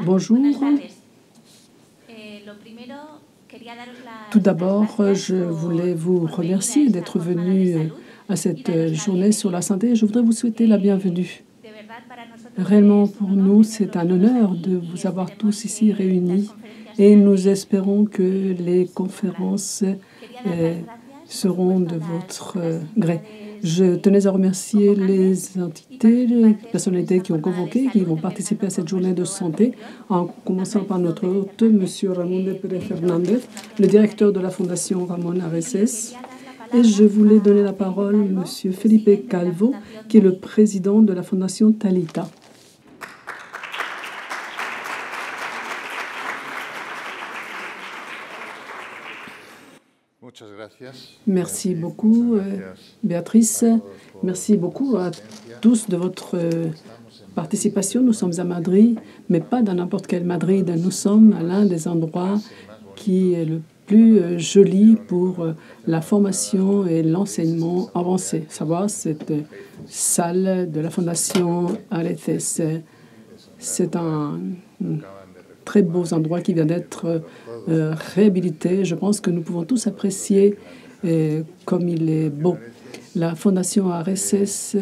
Bonjour. Tout d'abord, je voulais vous remercier d'être venu à cette journée sur la santé. Je voudrais vous souhaiter la bienvenue. Réellement, pour nous, c'est un honneur de vous avoir tous ici réunis et nous espérons que les conférences seront de votre gré. Je tenais à remercier les entités, les personnalités qui ont convoqué, qui vont participer à cette journée de santé, en commençant par notre hôte, M. Ramón de Pérez Fernández, le directeur de la Fondation Ramón Arces. Et je voulais donner la parole à M. Felipe Calvo, qui est le président de la Fondation Talita. Merci beaucoup, Béatrice. Merci beaucoup à tous de votre participation. Nous sommes à Madrid, mais pas dans n'importe quel Madrid. Nous sommes à l'un des endroits qui est le plus joli pour la formation et l'enseignement avancé. Savoir cette salle de la Fondation Arces. C'est un très beau endroit qui vient d'être réhabilité. Je pense que nous pouvons tous apprécier comme il est beau. La Fondation Arces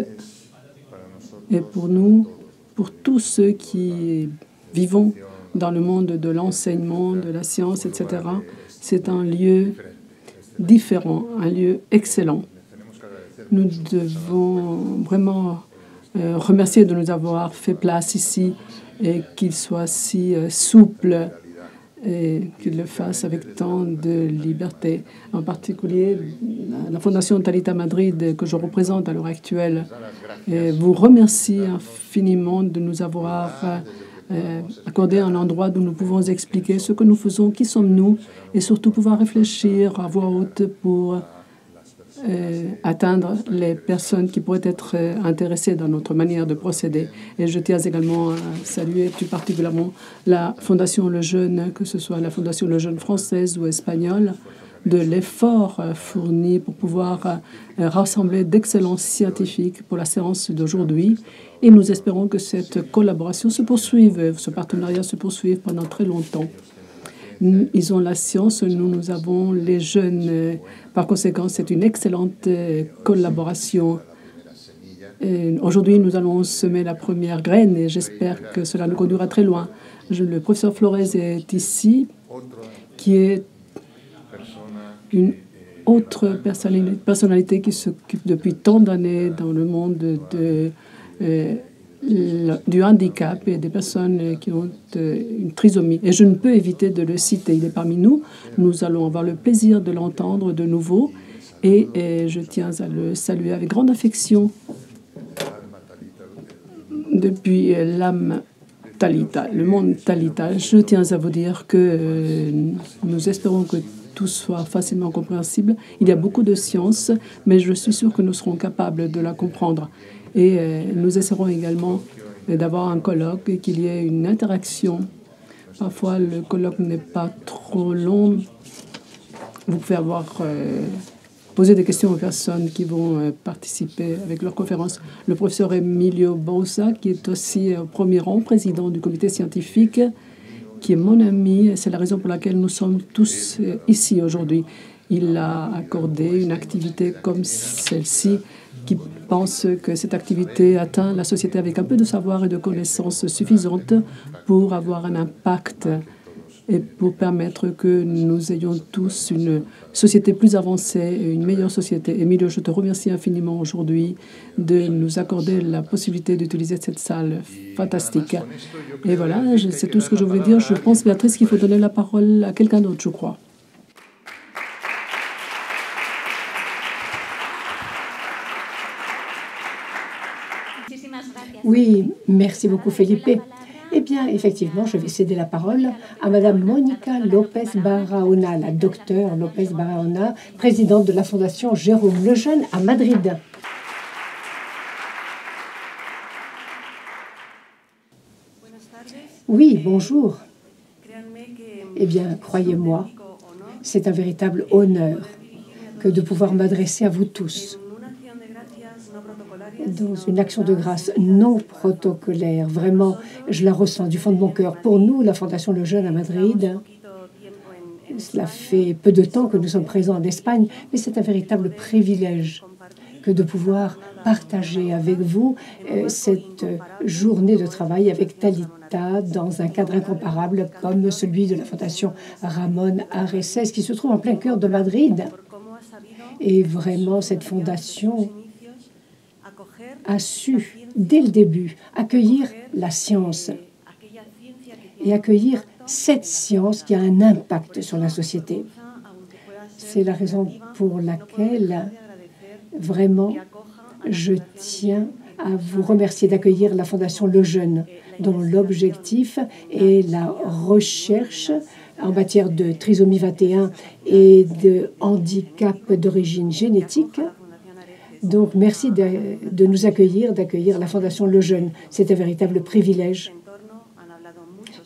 est pour nous, pour tous ceux qui vivons dans le monde de l'enseignement, de la science, etc., c'est un lieu différent, un lieu excellent. Nous devons vraiment remercier de nous avoir fait place ici et qu'il soit si souple et qu'il le fasse avec tant de liberté. En particulier, la Fondation Talita Madrid, que je représente à l'heure actuelle, vous remercie infiniment de nous avoir accordé un endroit où nous pouvons expliquer ce que nous faisons, qui sommes-nous, et surtout pouvoir réfléchir à voix haute pour atteindre les personnes qui pourraient être intéressées dans notre manière de procéder. Et je tiens également à saluer plus particulièrement la Fondation Le Jeune, que ce soit la Fondation Le Jeune française ou espagnole, de l'effort fourni pour pouvoir rassembler d'excellents scientifiques pour la séance d'aujourd'hui. Et nous espérons que cette collaboration se poursuive, ce partenariat se poursuive pendant très longtemps. Ils ont la science, nous avons les jeunes. Par conséquent, c'est une excellente collaboration. Aujourd'hui, nous allons semer la première graine et j'espère que cela nous conduira très loin. Le professeur Flores est ici, qui est une autre personnalité qui s'occupe depuis tant d'années dans le monde du handicap et des personnes qui ont une trisomie. Et je ne peux éviter de le citer. Il est parmi nous. Nous allons avoir le plaisir de l'entendre de nouveau. Et je tiens à le saluer avec grande affection depuis l'âme Talita, le monde Talita. Je tiens à vous dire que nous espérons que tout soit facilement compréhensible. Il y a beaucoup de science, mais je suis sûr que nous serons capables de la comprendre. Et nous essaierons également d'avoir un colloque et qu'il y ait une interaction. Parfois, le colloque n'est pas trop long. Vous pouvez poser des questions aux personnes qui vont participer avec leur conférence. Le professeur Emilio Bouza, qui est aussi au premier rang, président du comité scientifique, qui est mon ami. C'est la raison pour laquelle nous sommes tous ici aujourd'hui. Il a accordé une activité comme celle-ci qui pense que cette activité atteint la société avec un peu de savoir et de connaissances suffisantes pour avoir un impact et pour permettre que nous ayons tous une société plus avancée et une meilleure société. Emilio, je te remercie infiniment aujourd'hui de nous accorder la possibilité d'utiliser cette salle fantastique. Et voilà, c'est tout ce que je voulais dire. Je pense, Béatrice, qu'il faut donner la parole à quelqu'un d'autre, je crois. Oui, merci beaucoup, Felipe. Eh bien, effectivement, je vais céder la parole à Madame Mónica López Barahona, la docteure López Barahona, présidente de la Fondation Jérôme Lejeune à Madrid. Oui, bonjour. Eh bien, croyez-moi, c'est un véritable honneur que de pouvoir m'adresser à vous tous dans une action de grâce non protocolaire. Vraiment, je la ressens du fond de mon cœur. Pour nous, la Fondation Le Jeune à Madrid, cela fait peu de temps que nous sommes présents en Espagne, mais c'est un véritable privilège que de pouvoir partager avec vous cette journée de travail avec Talita dans un cadre incomparable comme celui de la Fondation Ramón Arrecees qui se trouve en plein cœur de Madrid. Et vraiment, cette fondation a su, dès le début, accueillir la science et accueillir cette science qui a un impact sur la société. C'est la raison pour laquelle, vraiment, je tiens à vous remercier d'accueillir la Fondation Le Jeune, dont l'objectif est la recherche en matière de trisomie 21 et de handicap d'origine génétique. Donc, merci de nous accueillir, d'accueillir la Fondation Le Jeune. C'est un véritable privilège.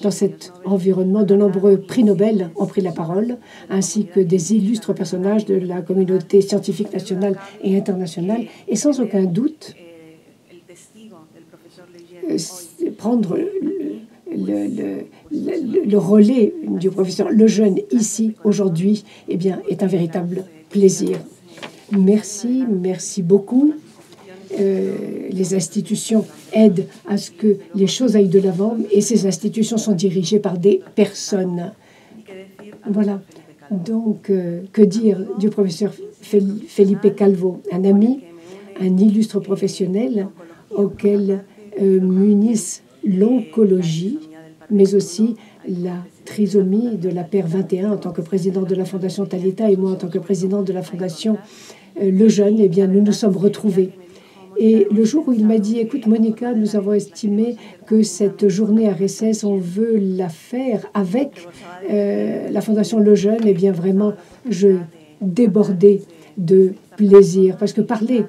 Dans cet environnement, de nombreux prix Nobel ont pris la parole, ainsi que des illustres personnages de la communauté scientifique nationale et internationale. Et sans aucun doute, prendre le relais du professeur Lejeune ici, aujourd'hui, eh bien, est un véritable plaisir. Merci, merci beaucoup. Les institutions aident à ce que les choses aillent de l'avant et ces institutions sont dirigées par des personnes. Voilà. Donc, que dire du professeur Felipe Calvo, un ami, un illustre professionnel auquel munissent l'oncologie, mais aussi la trisomie de la paire 21 en tant que président de la Fondation Talita et moi en tant que président de la Fondation Le Jeune, eh bien, nous nous sommes retrouvés. Et le jour où il m'a dit, écoute Monica, nous avons estimé que cette journée à Arrecees, on veut la faire avec la Fondation Le Jeune, eh bien vraiment, je débordais de plaisir. Parce que parler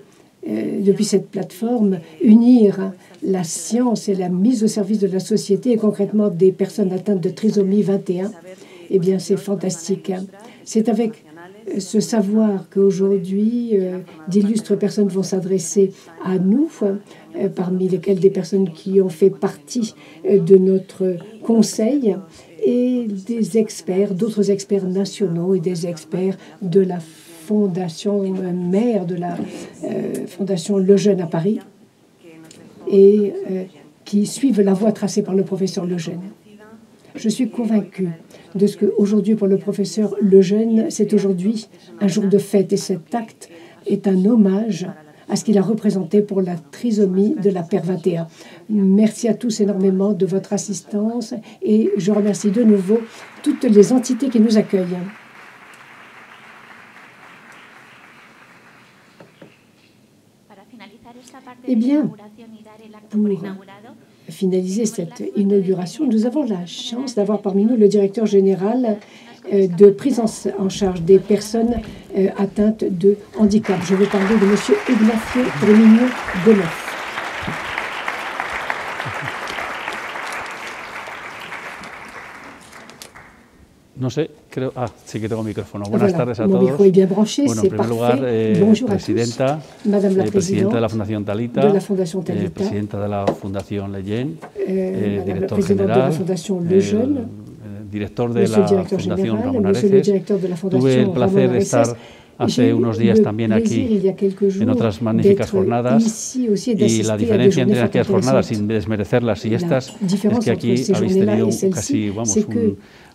depuis cette plateforme, unir la science et la mise au service de la société et concrètement des personnes atteintes de trisomie 21, eh bien c'est fantastique. C'est avec ce savoir qu'aujourd'hui, d'illustres personnes vont s'adresser à nous, parmi lesquelles des personnes qui ont fait partie de notre conseil, et des experts, d'autres experts nationaux et des experts de la fondation mère de la Fondation Le Jeune à Paris, et qui suivent la voie tracée par le professeur Le Jeune. Je suis convaincue de ce qu'aujourd'hui, pour le professeur Le Jeune, c'est aujourd'hui un jour de fête. Et cet acte est un hommage à ce qu'il a représenté pour la trisomie de la paire 21. Merci à tous énormément de votre assistance et je remercie de nouveau toutes les entités qui nous accueillent. Eh bien, pour finaliser cette inauguration, nous avons la chance d'avoir parmi nous le directeur général de prise en charge des personnes atteintes de handicap. Je vais parler de M. Ignacio Remigio Gómez. No sé, creo... Ah, sí que tengo micrófono. Buenas tardes a todos. Micro est bien branché, bueno, en primer lugar, presidenta, Madame la presidenta de la Fundación Talita, de la Fondation Talita, presidenta de la Fundación Le Jeune, director general, de la Fondation Le Jeune, director de la Fundación Ramón Arrecees. Tuve el placer de estar hace unos días también aquí en otras magníficas jornadas y la diferencia entre aquellas jornadas, sin desmerecerlas y estas, es que aquí habéis tenido casi, vamos,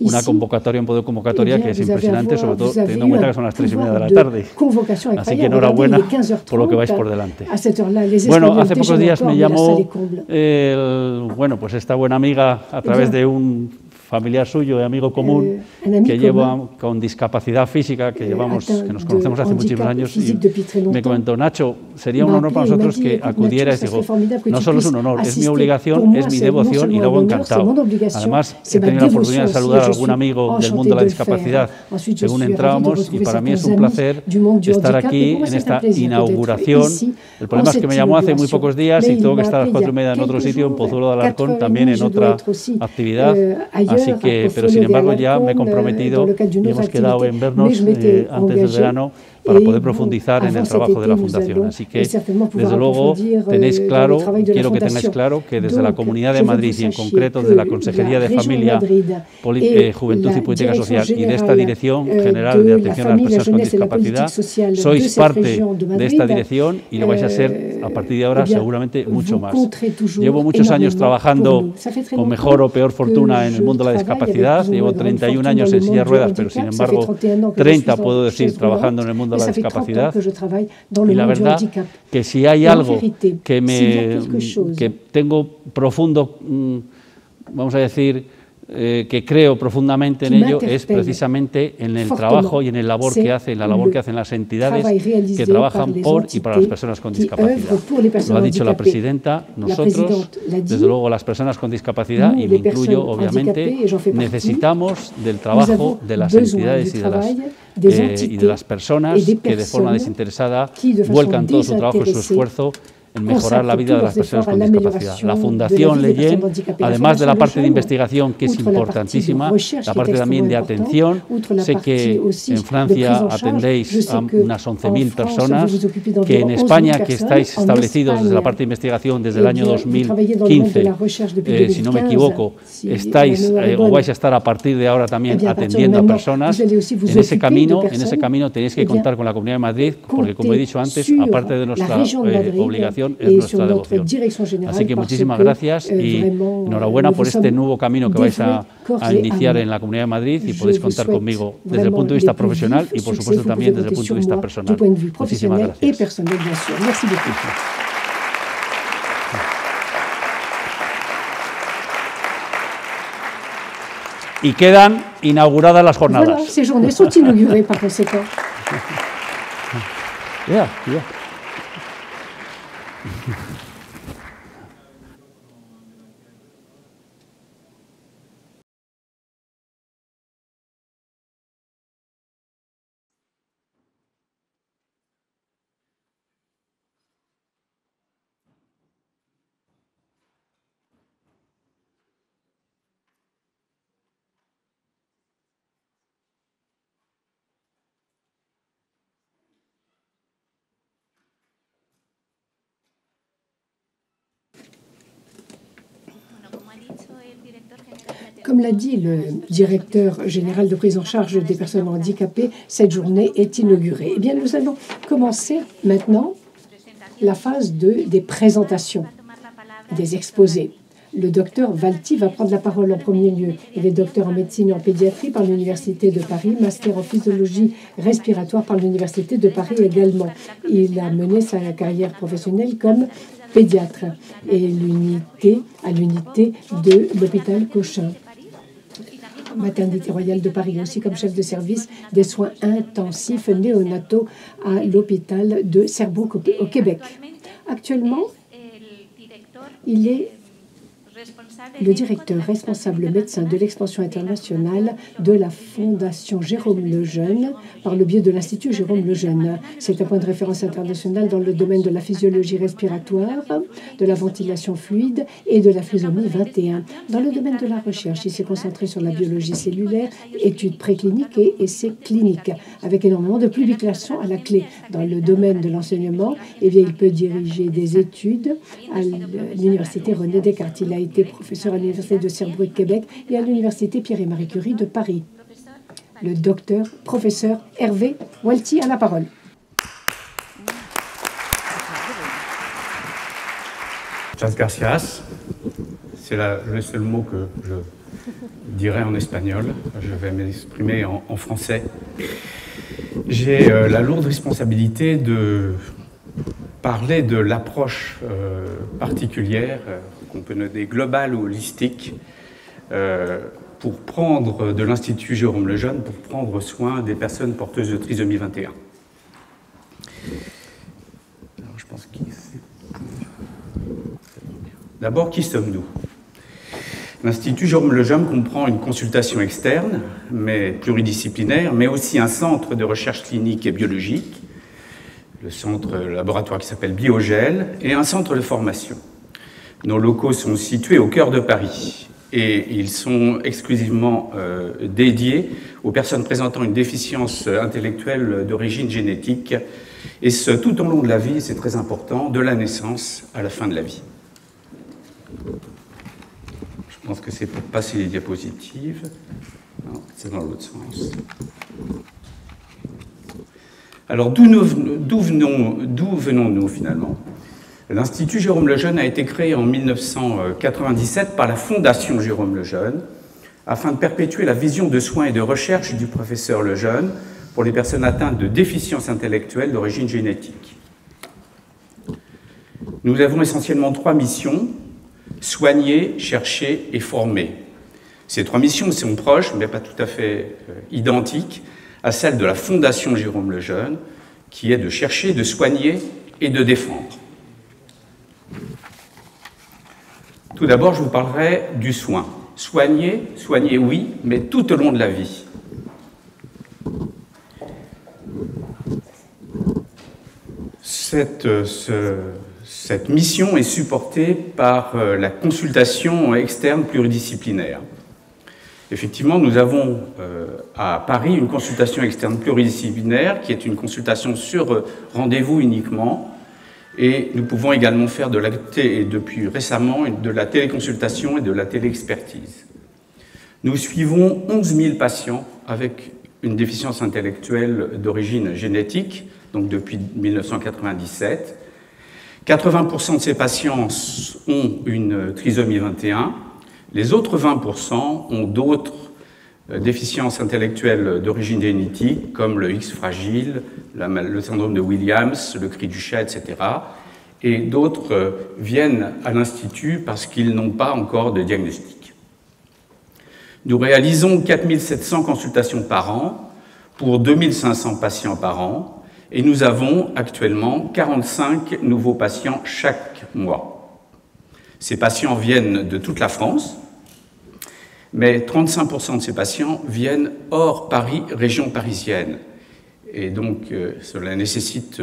una convocatoria, un poder de convocatoria que es impresionante, sobre todo teniendo en cuenta que son las 3:30 de la tarde. Así que enhorabuena por lo que vais por delante. Bueno, hace pocos días me llamó bueno, pues esta buena amiga a través de un familiar suyo y amigo común que lleva con discapacidad física, que nos conocemos hace muchísimos años, y me comentó, Nacho, sería un honor para nosotros que acudierais. Digo, no solo es un honor, es mi obligación, es mi devoción y luego encantado. Además, he tenido la oportunidad de saludar a algún amigo del mundo de la discapacidad según entrábamos y para mí es un placer estar aquí en esta inauguración. El problema es que me llamó hace muy pocos días y tengo que estar a las 4:30 en otro sitio, en Pozuelo de Alarcón, también en otra actividad. Así que, pero sin embargo ya me he comprometido y hemos quedado en vernos antes del verano para poder profundizar en el trabajo de la Fundación. Así que, desde luego, tenéis claro, quiero que tengáis claro que desde la Comunidad de Madrid y en concreto desde la Consejería de Familia, Juventud y Política Social y de esta Dirección General de Atención a las Personas con Discapacidad, sois parte de esta dirección y lo vais a ser a partir de ahora seguramente mucho más. Llevo muchos años trabajando con mejor o peor fortuna en el mundo de la discapacidad, llevo 31 años en silla de ruedas, pero sin embargo 30 puedo decir trabajando en el mundo de la discapacidad, y la verdad que si hay algo que tengo profundo, vamos a decir, que creo profundamente en ello, es precisamente en el trabajo y en la labor que hacen las entidades que trabajan por y para las personas con discapacidad. Lo ha dicho la presidenta, nosotros, desde luego las personas con discapacidad, y me incluyo obviamente, necesitamos del trabajo de las entidades y de las personas que de forma desinteresada vuelcan todo su trabajo y su esfuerzo en mejorar la vida de las personas con discapacidad. La Fundación Leyen, además de la parte de investigación, que es importantísima, la parte también de atención. Sé que en Francia atendéis a unas 11.000 personas, que en España, que estáis establecidos desde la parte de investigación desde el año 2015, si no me equivoco, estáis o vais a estar a partir de ahora también atendiendo a personas. En ese camino tenéis que contar con la Comunidad de Madrid, porque como he dicho antes, aparte de nuestra obligación, es nuestra devoción. Así que muchísimas gracias y enhorabuena por este nuevo camino que vais a iniciar en la Comunidad de Madrid, y podéis contar conmigo desde el punto de vista profesional y por supuesto también desde el punto de vista personal. Muchísimas gracias. Y quedan inauguradas las jornadas. Voilà, ces journées sont inaugurées par conséquent. Yeah. Comme l'a dit le directeur général de prise en charge des personnes handicapées, cette journée est inaugurée. Eh bien, nous allons commencer maintenant la phase des présentations, des exposés. Le docteur Valti va prendre la parole en premier lieu. Il est docteur en médecine et en pédiatrie par l'Université de Paris, master en physiologie respiratoire par l'Université de Paris également. Il a mené sa carrière professionnelle comme pédiatre et à l'unité de l'hôpital Cochin, maternité royale de Paris, aussi comme chef de service des soins intensifs néonataux à l'hôpital de Sherbrooke au Québec. Actuellement, il est le directeur responsable médecin de l'expansion internationale de la Fondation Jérôme Lejeune par le biais de l'Institut Jérôme Lejeune. C'est un point de référence international dans le domaine de la physiologie respiratoire, de la ventilation fluide et de la trisomie 21. Dans le domaine de la recherche, il s'est concentré sur la biologie cellulaire, études précliniques et essais cliniques, avec énormément de publications à la clé. Dans le domaine de l'enseignement, eh bien, il peut diriger des études à l'Université René Descartes. Il a été professeur à l'Université de Sherbrooke, Québec, et à l'Université Pierre et Marie Curie de Paris. Le docteur, professeur Hervé Walti a la parole. Muchas gracias. C'est le seul mot que je dirais en espagnol. Je vais m'exprimer en français. J'ai la lourde responsabilité de parler de l'approche particulière qu'on peut nommer globale ou holistique pour prendre de l'Institut Jérôme Lejeune pour prendre soin des personnes porteuses de trisomie 21. Alors, je pense D'abord, qui sommes-nous? L'Institut Jérôme Lejeune comprend une consultation externe, mais pluridisciplinaire, mais aussi un centre de recherche clinique et biologique, le laboratoire qui s'appelle Biogel, et un centre de formation. Nos locaux sont situés au cœur de Paris. et ils sont exclusivement dédiés aux personnes présentant une déficience intellectuelle d'origine génétique, et ce tout au long de la vie, c'est très important, de la naissance à la fin de la vie. Je pense que c'est pour passer les diapositives. Non, c'est dans l'autre sens. Alors, d'où venons-nous finalement? L'Institut Jérôme Lejeune a été créé en 1997 par la Fondation Jérôme Lejeune afin de perpétuer la vision de soins et de recherche du professeur Lejeune pour les personnes atteintes de déficience intellectuelle d'origine génétique. Nous avons essentiellement 3 missions: soigner, chercher et former. Ces 3 missions sont proches, mais pas tout à fait identiques, à celles de la Fondation Jérôme Lejeune, qui est de chercher, de soigner et de défendre. Tout d'abord, je vous parlerai du soin. Soigner, oui, mais tout au long de la vie. Cette mission est supportée par la consultation externe pluridisciplinaire. Effectivement, nous avons à Paris une consultation externe pluridisciplinaire qui est une consultation sur rendez-vous uniquement, et nous pouvons également faire depuis récemment de la téléconsultation et de la téléexpertise. Nous suivons 11 000 patients avec une déficience intellectuelle d'origine génétique, donc depuis 1997. 80% de ces patients ont une trisomie 21. Les autres 20% ont d'autres déficiences intellectuelles d'origine génétique, comme le X fragile, le syndrome de Williams, le cri du chat, etc. Et d'autres viennent à l'Institut parce qu'ils n'ont pas encore de diagnostic. Nous réalisons 4 700 consultations par an pour 2 500 patients par an, et nous avons actuellement 45 nouveaux patients chaque mois. Ces patients viennent de toute la France, mais 35% de ces patients viennent hors Paris, région parisienne. Et donc, cela nécessite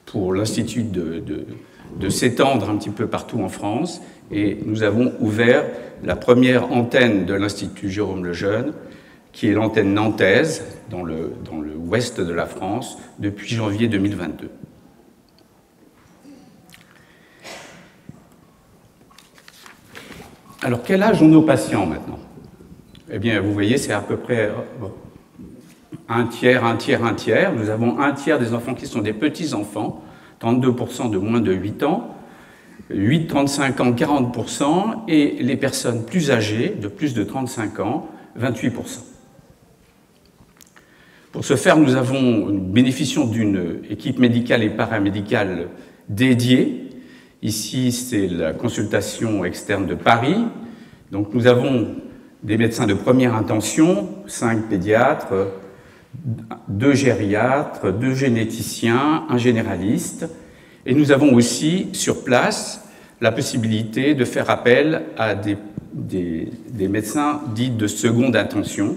pour l'Institut de s'étendre un petit peu partout en France. Et nous avons ouvert la première antenne de l'Institut Jérôme Lejeune, qui est l'antenne nantaise, dans le ouest de la France, depuis janvier 2022. Alors, quel âge ont nos patients maintenant? Eh bien, vous voyez, c'est à peu près un tiers, un tiers, un tiers. Nous avons un tiers des enfants qui sont des petits-enfants, 32% de moins de 8 ans, 35 ans, 40%, et les personnes plus âgées, de plus de 35 ans, 28%. Pour ce faire, nous bénéficions d'une équipe médicale et paramédicale dédiée. Ici, c'est la consultation externe de Paris. Donc, nous avons des médecins de première intention, 5 pédiatres, 2 gériatres, 2 généticiens, un généraliste. Et nous avons aussi, sur place, la possibilité de faire appel à des médecins dits de seconde intention,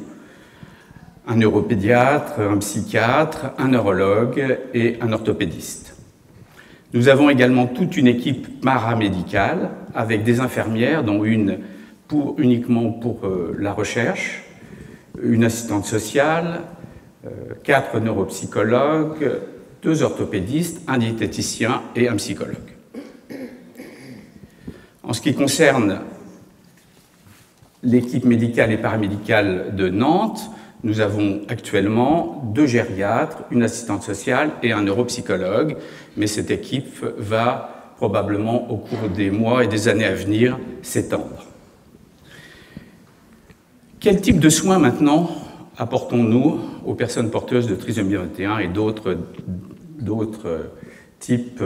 un neuropédiatre, un psychiatre, un neurologue et un orthopédiste. Nous avons également toute une équipe paramédicale avec des infirmières, dont une uniquement pour la recherche, une assistante sociale, 4 neuropsychologues, 2 orthopédistes, un diététicien et un psychologue. En ce qui concerne l'équipe médicale et paramédicale de Nantes, nous avons actuellement 2 gériatres, une assistante sociale et un neuropsychologue, mais cette équipe va probablement, au cours des mois et des années à venir, s'étendre. Quel type de soins maintenant apportons-nous aux personnes porteuses de trisomie 21 et d'autres types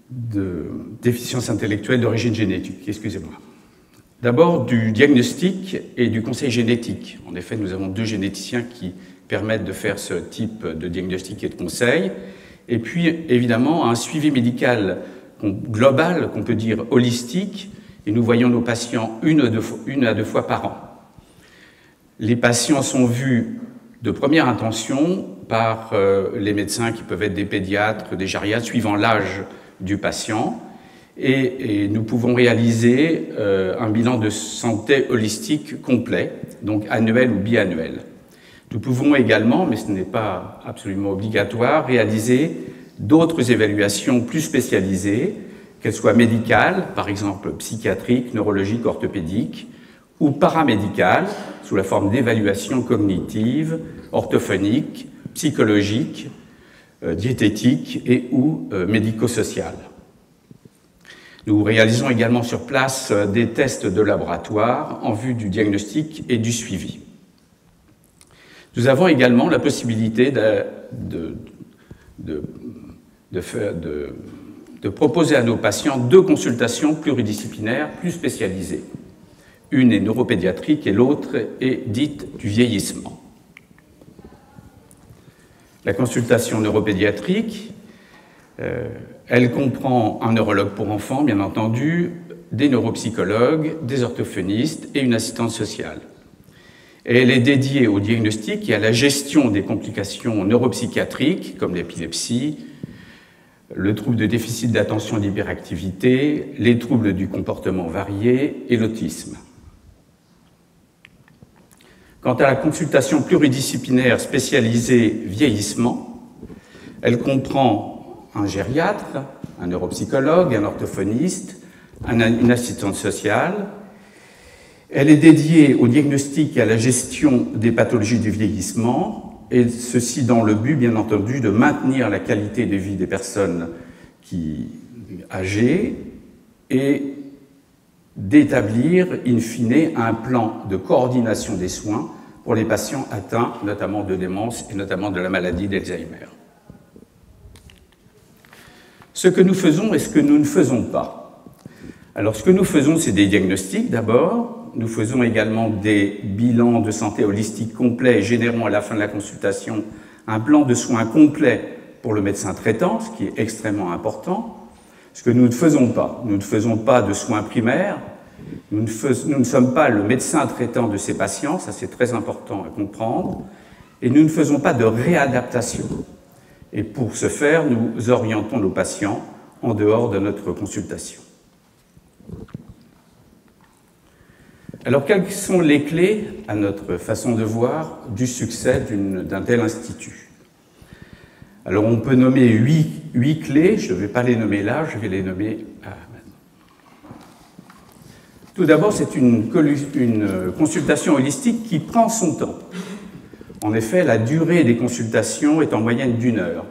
de déficience intellectuelle d'origine génétique? Excusez-moi. D'abord, du diagnostic et du conseil génétique. En effet, nous avons 2 généticiens qui permettent de faire ce type de diagnostic et de conseil. Et puis, évidemment, un suivi médical global, qu'on peut dire holistique, et nous voyons nos patients une à deux fois par an. Les patients sont vus de première intention par les médecins qui peuvent être des pédiatres, des gériatres, suivant l'âge du patient et nous pouvons réaliser un bilan de santé holistique complet, donc annuel ou biannuel. Nous pouvons également, mais ce n'est pas absolument obligatoire, réaliser d'autres évaluations plus spécialisées, qu'elles soient médicales, par exemple psychiatriques, neurologiques, orthopédiques, ou paramédicales, sous la forme d'évaluations cognitives, orthophoniques, psychologiques, diététiques et ou médico-sociales. Nous réalisons également sur place des tests de laboratoire en vue du diagnostic et du suivi. Nous avons également la possibilité de proposer à nos patients 2 consultations pluridisciplinaires plus spécialisées. Une est neuropédiatrique et l'autre est dite du vieillissement. La consultation neuropédiatrique, elle comprend un neurologue pour enfants, bien entendu, des neuropsychologues, des orthophonistes et une assistante sociale. Et elle est dédiée au diagnostic et à la gestion des complications neuropsychiatriques, comme l'épilepsie, le trouble de déficit d'attention et d'hyperactivité, les troubles du comportement varié et l'autisme. Quant à la consultation pluridisciplinaire spécialisée vieillissement, elle comprend un gériatre, un neuropsychologue, un orthophoniste, une assistante sociale. Elle est dédiée au diagnostic et à la gestion des pathologies du vieillissement, et ceci dans le but, bien entendu, de maintenir la qualité de vie des personnes âgées et d'établir, in fine, un plan de coordination des soins pour les patients atteints notamment de démence et notamment de la maladie d'Alzheimer. Ce que nous faisons et ce que nous ne faisons pas. Alors, ce que nous faisons, c'est des diagnostics d'abord. Nous faisons également des bilans de santé holistique complets et générons à la fin de la consultation un plan de soins complet pour le médecin traitant, ce qui est extrêmement important. Ce que nous ne faisons pas. Nous ne faisons pas de soins primaires. Nous ne sommes pas le médecin traitant de ces patients, ça c'est très important à comprendre. Et nous ne faisons pas de réadaptation. Et pour ce faire, nous orientons nos patients en dehors de notre consultation. Alors, quelles sont les clés, à notre façon de voir, du succès d'un tel institut? Alors, on peut nommer 8 clés, je ne vais pas les nommer là, je vais les nommer maintenant. Tout d'abord, c'est une consultation holistique qui prend son temps. En effet, la durée des consultations est en moyenne d'1 heure.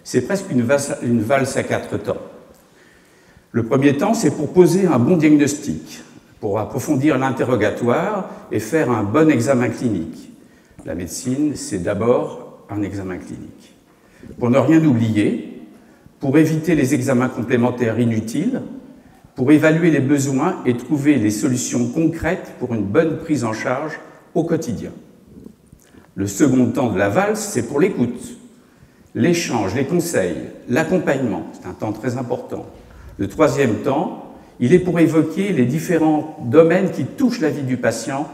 C'est presque une valse à 4 temps. Le premier temps, c'est pour poser un bon diagnostic, pour approfondir l'interrogatoire et faire un bon examen clinique. La médecine, c'est d'abord un examen clinique. Pour ne rien oublier, pour éviter les examens complémentaires inutiles, pour évaluer les besoins et trouver les solutions concrètes pour une bonne prise en charge au quotidien. Le second temps de la valse, c'est pour l'écoute, l'échange, les conseils, l'accompagnement, c'est un temps très important. Le troisième temps, il est pour évoquer les différents domaines qui touchent la vie du patient,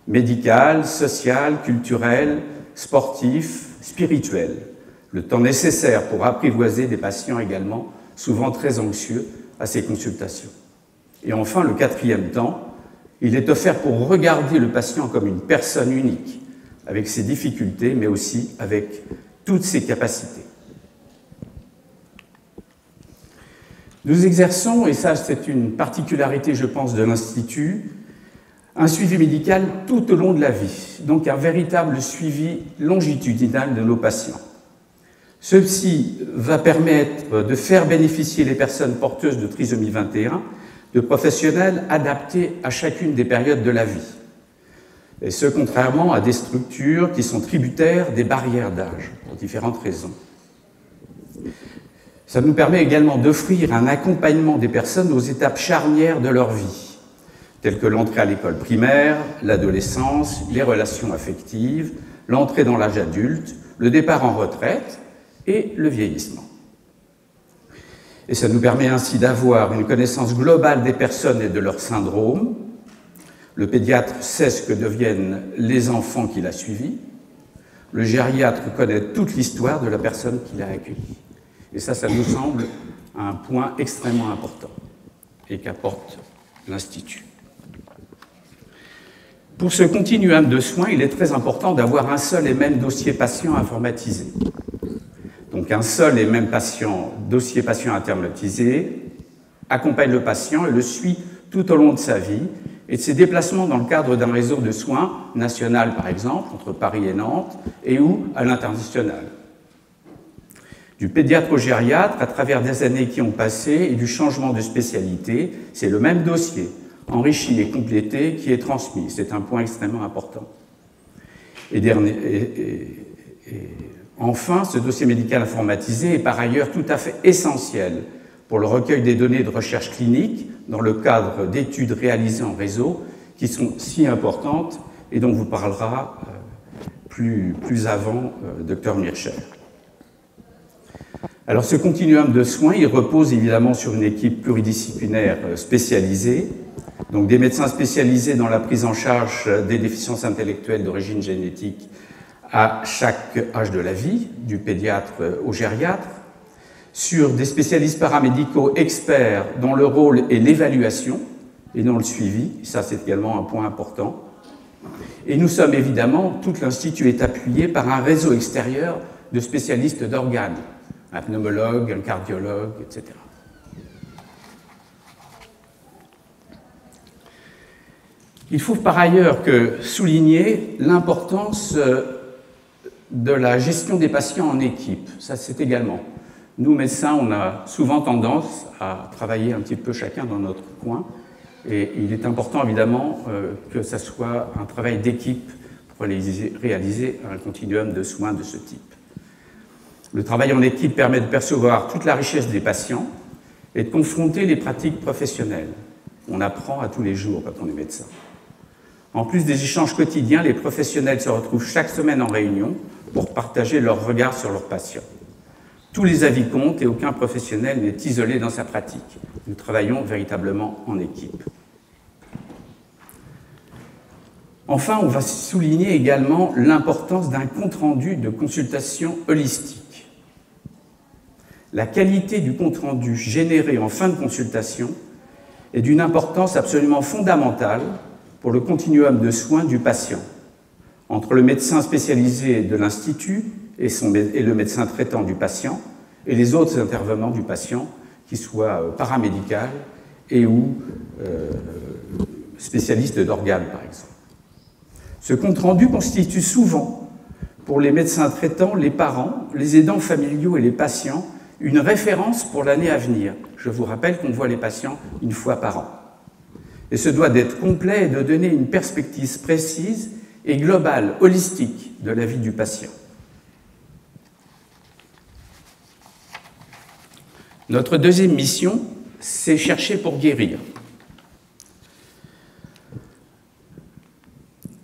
médical, social, culturel, sportif, spirituel. Le temps nécessaire pour apprivoiser des patients également, souvent très anxieux, à ces consultations. Et enfin, le quatrième temps, il est offert pour regarder le patient comme une personne unique, avec ses difficultés, mais aussi avec toutes ses capacités. Nous exerçons, et ça c'est une particularité, je pense, de l'Institut, un suivi médical tout au long de la vie, donc un véritable suivi longitudinal de nos patients. Ceci va permettre de faire bénéficier les personnes porteuses de trisomie 21 de professionnels adaptés à chacune des périodes de la vie. Et ce, contrairement à des structures qui sont tributaires des barrières d'âge, pour différentes raisons. Ça nous permet également d'offrir un accompagnement des personnes aux étapes charnières de leur vie, telles que l'entrée à l'école primaire, l'adolescence, les relations affectives, l'entrée dans l'âge adulte, le départ en retraite et le vieillissement. Et ça nous permet ainsi d'avoir une connaissance globale des personnes et de leurs syndromes. Le pédiatre sait ce que deviennent les enfants qu'il a suivis. Le gériatre connaît toute l'histoire de la personne qu'il a accueillie. Et ça nous semble un point extrêmement important et qu'apporte l'Institut. Pour ce continuum de soins, il est très important d'avoir un seul et même dossier patient informatisé. Donc un seul et même dossier patient informatisé accompagne le patient et le suit tout au long de sa vie et de ses déplacements dans le cadre d'un réseau de soins national, par exemple, entre Paris et Nantes, et ou à l'international. Du pédiatre au gériatre, à travers des années qui ont passé et du changement de spécialité, c'est le même dossier, enrichi et complété, qui est transmis. C'est un point extrêmement important. Enfin, ce dossier médical informatisé est par ailleurs tout à fait essentiel pour le recueil des données de recherche clinique dans le cadre d'études réalisées en réseau qui sont si importantes et dont vous parlera plus avant Dr Mircher. Alors ce continuum de soins, il repose évidemment sur une équipe pluridisciplinaire spécialisée, donc des médecins spécialisés dans la prise en charge des déficiences intellectuelles d'origine génétique à chaque âge de la vie, du pédiatre au gériatre, sur des spécialistes paramédicaux experts dont le rôle est l'évaluation et non le suivi, ça c'est également un point important. Et nous sommes évidemment, tout l'Institut est appuyé par un réseau extérieur de spécialistes d'organes, un pneumologue, un cardiologue, etc. Il faut par ailleurs souligner l'importance de la gestion des patients en équipe. Ça, c'est également. Nous, médecins, on a souvent tendance à travailler un petit peu chacun dans notre coin. Et il est important, évidemment, que ça soit un travail d'équipe pour réaliser un continuum de soins de ce type. Le travail en équipe permet de percevoir toute la richesse des patients et de confronter les pratiques professionnelles. On apprend à tous les jours quand on est médecin. En plus des échanges quotidiens, les professionnels se retrouvent chaque semaine en réunion pour partager leur regard sur leurs patients. Tous les avis comptent et aucun professionnel n'est isolé dans sa pratique. Nous travaillons véritablement en équipe. Enfin, on va souligner également l'importance d'un compte-rendu de consultation holistique. La qualité du compte-rendu généré en fin de consultation est d'une importance absolument fondamentale pour le continuum de soins du patient, entre le médecin spécialisé de l'Institut et le médecin traitant du patient, et les autres intervenants du patient, qui soient paramédicaux et ou spécialistes d'organes, par exemple. Ce compte-rendu constitue souvent, pour les médecins traitants, les parents, les aidants familiaux et les patients, une référence pour l'année à venir. Je vous rappelle qu'on voit les patients une fois par an. Et ce doit d'être complet et de donner une perspective précise et globale, holistique, de la vie du patient. Notre deuxième mission, c'est chercher pour guérir.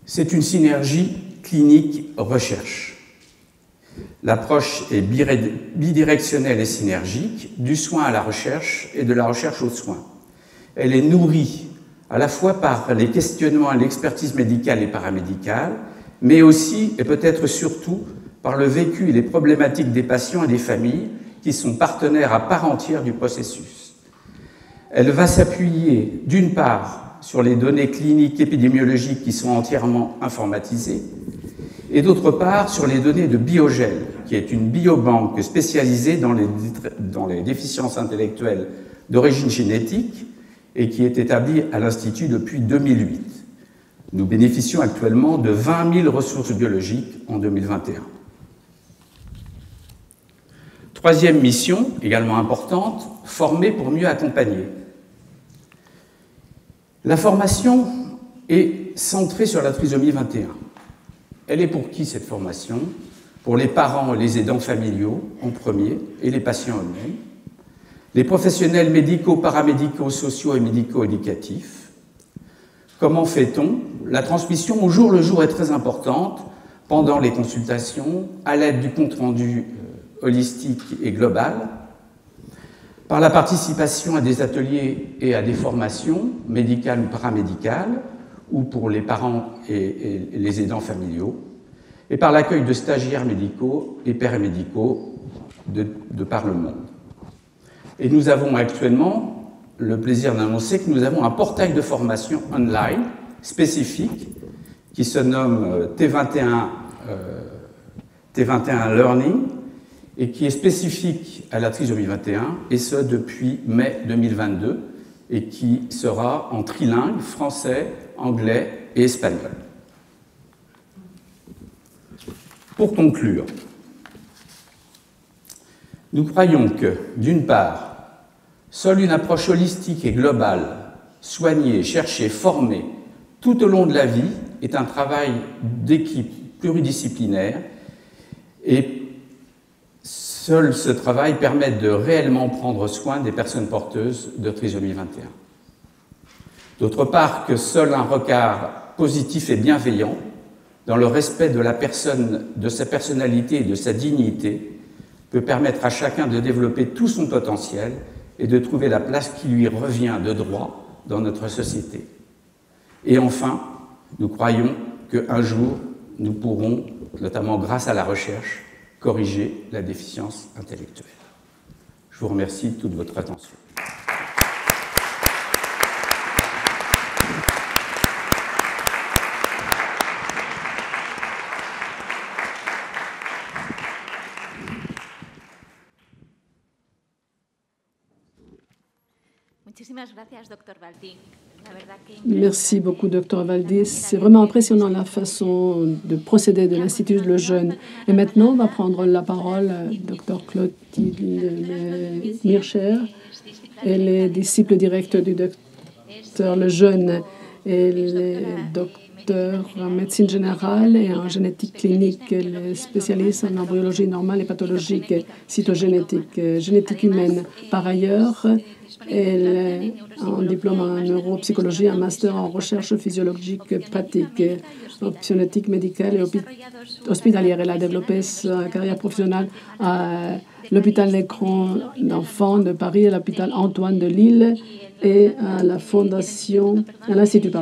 C'est une synergie clinique-recherche. L'approche est bidirectionnelle et synergique, du soin à la recherche et de la recherche aux soins. Elle est nourrie à la fois par les questionnements et l'expertise médicale et paramédicale, mais aussi et peut-être surtout par le vécu et les problématiques des patients et des familles qui sont partenaires à part entière du processus. Elle va s'appuyer d'une part sur les données cliniques épidémiologiques qui sont entièrement informatisées et d'autre part sur les données de Biogel, qui est une biobanque spécialisée dans les déficiences intellectuelles d'origine génétique et qui est établie à l'Institut depuis 2008. Nous bénéficions actuellement de 20 000 ressources biologiques en 2021. Troisième mission, également importante, former pour mieux accompagner. La formation est centrée sur la trisomie 21. Elle est pour qui cette formation? Pour les parents et les aidants familiaux en premier et les patients eux-mêmes, les professionnels médicaux, paramédicaux, sociaux et médico-éducatifs. Comment fait-on? La transmission au jour le jour est très importante pendant les consultations, à l'aide du compte-rendu holistique et global, par la participation à des ateliers et à des formations médicales ou paramédicales, ou pour les parents et les aidants familiaux, et par l'accueil de stagiaires médicaux et paramédicaux de par le monde. Et nous avons actuellement le plaisir d'annoncer que nous avons un portail de formation online spécifique qui se nomme T21 Learning et qui est spécifique à la trisomie 21, et ce depuis mai 2022, et qui sera en trilingue, français, anglais et espagnol. Pour conclure, nous croyons que, d'une part, seule une approche holistique et globale, soignée, cherchée, formée, tout au long de la vie, est un travail d'équipe pluridisciplinaire, et seul ce travail permet de réellement prendre soin des personnes porteuses de trisomie 21. D'autre part, que seul un regard positif et bienveillant, dans le respect de la personne, de sa personnalité et de sa dignité, peut permettre à chacun de développer tout son potentiel et de trouver la place qui lui revient de droit dans notre société. Et enfin, nous croyons qu'un jour, nous pourrons, notamment grâce à la recherche, corriger la déficience intellectuelle. Je vous remercie de toute votre attention. Merci beaucoup, Dr. Valdis. C'est vraiment impressionnant la façon de procéder de l'Institut Le Jeune. Et maintenant, on va prendre la parole Dr. Clotilde Mircher. Elle est disciple directe du Dr. Le Jeune. Elle est docteur en médecine générale et en génétique clinique. Elle est spécialiste en embryologie normale et pathologique, cytogénétique, génétique humaine. Par ailleurs, elle a un diplôme en neuropsychologie, un master en recherche physiologique pratique, optionétique médicale et hospitalière. Elle a développé sa carrière professionnelle à l'hôpital Nécron d'enfants de Paris, à l'hôpital Antoine de Lille et à l'Institut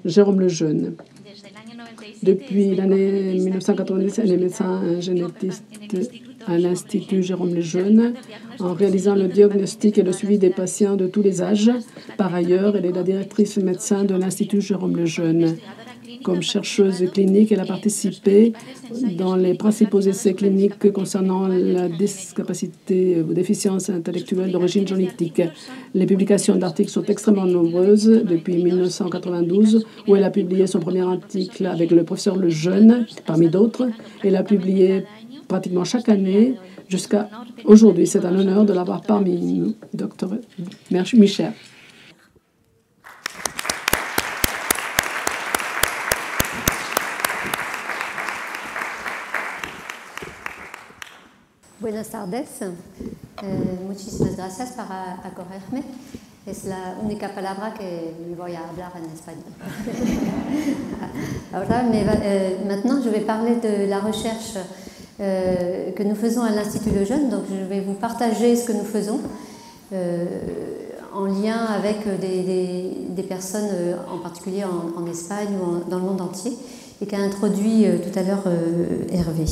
Jérôme Lejeune. Depuis l'année 1990, elle est médecin génétiste à l'Institut Jérôme Lejeune, en réalisant le diagnostic et le suivi des patients de tous les âges. Par ailleurs, elle est la directrice médecin de l'Institut Jérôme Lejeune. Comme chercheuse clinique, elle a participé dans les principaux essais cliniques concernant la discapacité ou déficience intellectuelle d'origine génétique. Les publications d'articles sont extrêmement nombreuses depuis 1992, où elle a publié son premier article avec le professeur Lejeune, parmi d'autres. Elle a publié pratiquement chaque année jusqu'à aujourd'hui. C'est un honneur de l'avoir parmi nous, Dr. Mircher. Buenas tardes. Muchísimas gracias por acogerme. Es la única palabra que voy a hablar en español. Maintenant, je vais parler de la recherche que nous faisons à l'Institut Le Jeune. Donc, je vais vous partager ce que nous faisons en lien avec des personnes, en particulier en Espagne ou dans le monde entier, et qu'a introduit tout à l'heure Hervé.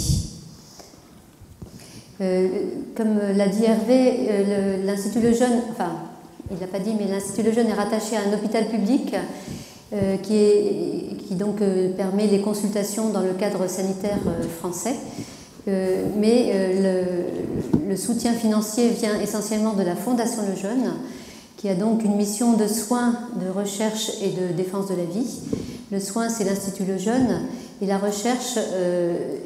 Comme l'a dit Hervé, l'Institut Le Jeune, enfin, il ne l'a pas dit, mais l'Institut Le Jeune est rattaché à un hôpital public qui donc permet les consultations dans le cadre sanitaire français. Mais le soutien financier vient essentiellement de la Fondation Le Jeune, qui a donc une mission de soins, de recherche et de défense de la vie. Le soin, c'est l'Institut Le Jeune, et la recherche,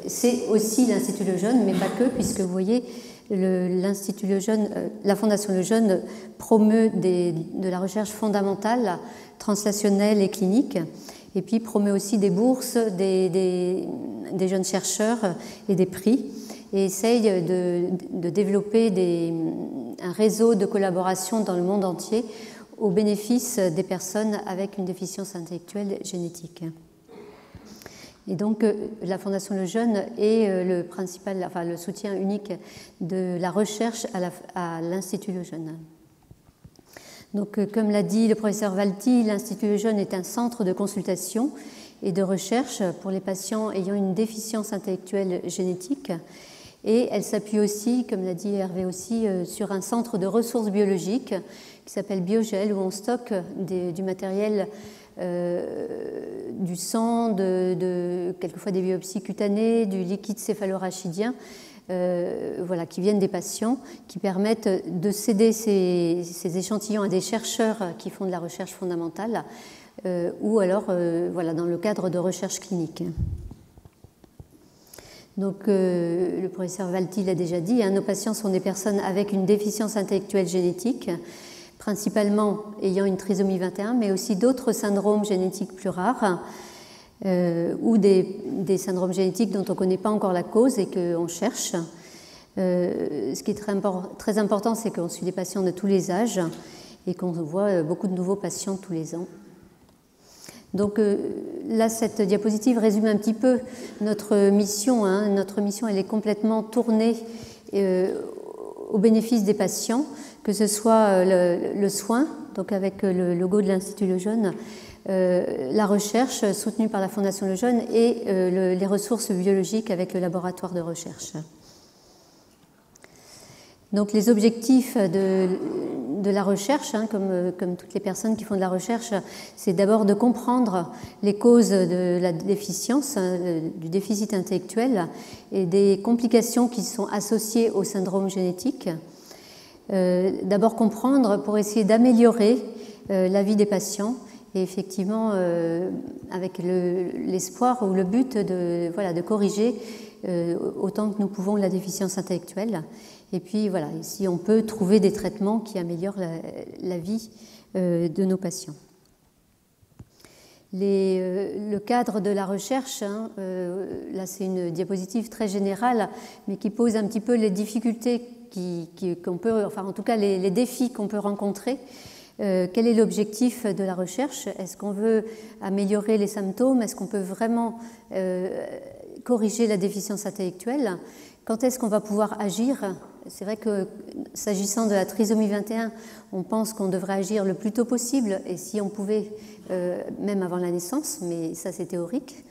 c'est aussi l'Institut Le Jeune, mais pas que, puisque vous voyez, l'Institut Le Jeune, la Fondation Le Jeune promeut de la recherche fondamentale, translationnelle et clinique, et puis promeut aussi des bourses, des jeunes chercheurs et des prix, et essaye de développer un réseau de collaboration dans le monde entier au bénéfice des personnes avec une déficience intellectuelle génétique. Et donc, la Fondation Le Jeune est le soutien unique de la recherche à l'Institut Le Jeune. Donc, comme l'a dit le professeur Valti, l'Institut Le Jeune est un centre de consultation et de recherche pour les patients ayant une déficience intellectuelle génétique. Et elle s'appuie aussi, comme l'a dit Hervé aussi, sur un centre de ressources biologiques qui s'appelle Biogel, où on stocke du matériel, du sang, quelquefois des biopsies cutanées, du liquide céphalorachidien, voilà, qui viennent des patients, qui permettent de céder ces échantillons à des chercheurs qui font de la recherche fondamentale, ou alors voilà, dans le cadre de recherche clinique. Donc, le professeur Valti l'a déjà dit, nos patients sont des personnes avec une déficience intellectuelle génétique, principalement ayant une trisomie 21, mais aussi d'autres syndromes génétiques plus rares, ou des syndromes génétiques dont on ne connaît pas encore la cause et qu'on cherche. Ce qui est très important, c'est qu'on suit des patients de tous les âges et qu'on voit beaucoup de nouveaux patients tous les ans. Donc là, cette diapositive résume un petit peu notre mission. Notre mission, elle est complètement tournée au bénéfice des patients, que ce soit le soin, donc avec le logo de l'Institut Lejeune, la recherche soutenue par la Fondation Lejeune et les ressources biologiques avec le laboratoire de recherche. Donc les objectifs de la recherche, comme toutes les personnes qui font de la recherche, c'est d'abord de comprendre les causes de la déficience, du déficit intellectuel et des complications qui sont associées au syndrome génétique. D'abord comprendre pour essayer d'améliorer la vie des patients et effectivement avec l'espoir ou le but de corriger autant que nous pouvons la déficience intellectuelle. Et puis voilà, si on peut trouver des traitements qui améliorent la vie de nos patients. Le cadre de la recherche, là c'est une diapositive très générale, mais qui pose un petit peu les difficultés qu'on peut, enfin en tout cas les défis qu'on peut rencontrer. Quel est l'objectif de la recherche? Est-ce qu'on veut améliorer les symptômes? Est-ce qu'on peut vraiment corriger la déficience intellectuelle? Quand est-ce qu'on va pouvoir agir? C'est vrai que s'agissant de la trisomie 21, on pense qu'on devrait agir le plus tôt possible, et si on pouvait, même avant la naissance, mais ça c'est théorique.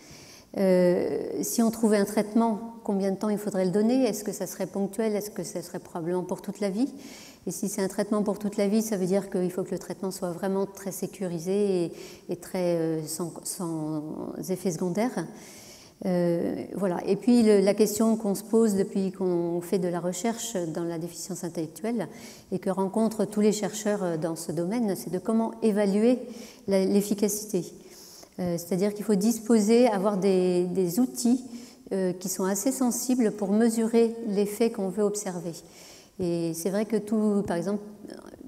Si on trouvait un traitement, combien de temps il faudrait le donner? Est-ce que ça serait ponctuel? Est-ce que ça serait probablement pour toute la vie? Et si c'est un traitement pour toute la vie, ça veut dire qu'il faut que le traitement soit vraiment très sécurisé et très sans effets secondaires. Voilà. Et puis la question qu'on se pose depuis qu'on fait de la recherche dans la déficience intellectuelle et que rencontrent tous les chercheurs dans ce domaine, c'est de comment évaluer l'efficacité. C'est-à-dire qu'il faut disposer, avoir des outils qui sont assez sensibles pour mesurer l'effet qu'on veut observer. Et c'est vrai que par exemple,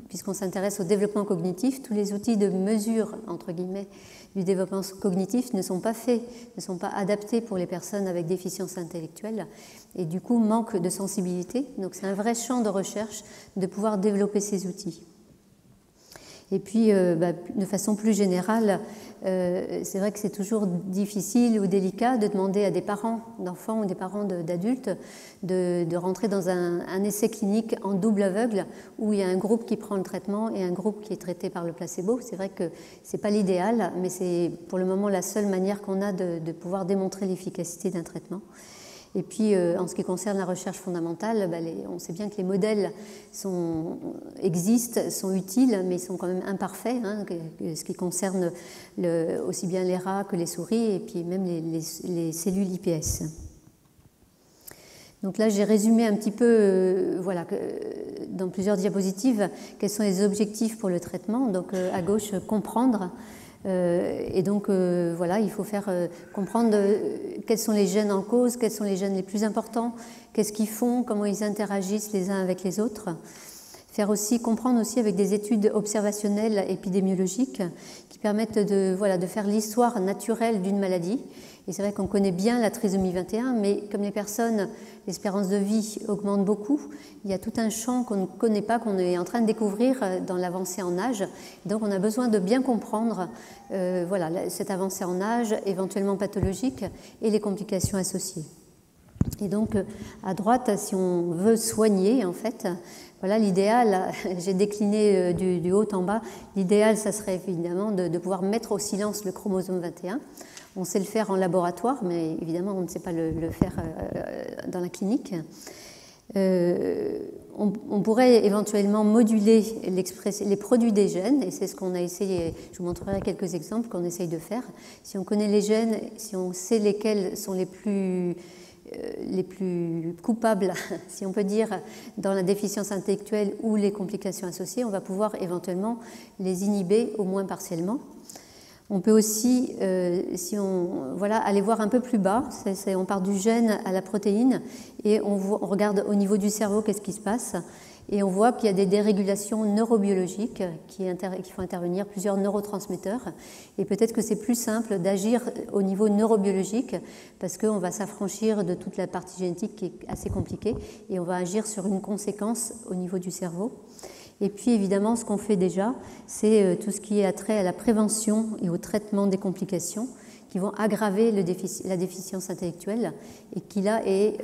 puisqu'on s'intéresse au développement cognitif, tous les outils de mesure, entre guillemets, du développement cognitif ne sont pas faits, ne sont pas adaptés pour les personnes avec déficience intellectuelle et du coup manquent de sensibilité. Donc c'est un vrai champ de recherche de pouvoir développer ces outils. Et puis, de façon plus générale, c'est vrai que c'est toujours difficile ou délicat de demander à des parents d'enfants ou des parents d'adultes de rentrer dans un essai clinique en double aveugle où il y a un groupe qui prend le traitement et un groupe qui est traité par le placebo. C'est vrai que ce n'est pas l'idéal, mais c'est pour le moment la seule manière qu'on a de pouvoir démontrer l'efficacité d'un traitement. Et puis, en ce qui concerne la recherche fondamentale, on sait bien que les modèles existent, sont utiles, mais ils sont quand même imparfaits, ce qui concerne aussi bien les rats que les souris, et puis même les cellules IPS. Donc là, j'ai résumé un petit peu, dans plusieurs diapositives, quels sont les objectifs pour le traitement. Donc, à gauche, comprendre. Et donc, il faut faire comprendre quels sont les gènes en cause, quels sont les gènes les plus importants, qu'est-ce qu'ils font, comment ils interagissent les uns avec les autres. Faire aussi comprendre aussi avec des études observationnelles épidémiologiques qui permettent de faire l'histoire naturelle d'une maladie. Et c'est vrai qu'on connaît bien la trisomie 21, mais comme les personnes, l'espérance de vie augmente beaucoup, il y a tout un champ qu'on ne connaît pas, qu'on est en train de découvrir dans l'avancée en âge. Donc on a besoin de bien comprendre cette avancée en âge, éventuellement pathologique, et les complications associées. Et donc, à droite, si on veut soigner, en fait, voilà l'idéal, j'ai décliné du haut en bas, l'idéal, ça serait évidemment de pouvoir mettre au silence le chromosome 21. On sait le faire en laboratoire, mais évidemment, on ne sait pas le faire dans la clinique. On pourrait éventuellement moduler les produits des gènes, et c'est ce qu'on a essayé, je vous montrerai quelques exemples qu'on essaye de faire. Si on connaît les gènes, si on sait lesquels sont les plus coupables, si on peut dire, dans la déficience intellectuelle ou les complications associées, on va pouvoir éventuellement les inhiber, au moins partiellement. On peut aussi, si on aller voir un peu plus bas, on part du gène à la protéine et on regarde au niveau du cerveau qu'est-ce qui se passe, et on voit qu'il y a des dérégulations neurobiologiques qui font intervenir plusieurs neurotransmetteurs, et peut-être que c'est plus simple d'agir au niveau neurobiologique parce qu'on va s'affranchir de toute la partie génétique qui est assez compliquée et on va agir sur une conséquence au niveau du cerveau. Et puis évidemment, ce qu'on fait déjà, c'est tout ce qui est attrait à la prévention et au traitement des complications qui vont aggraver la déficience intellectuelle et qui là est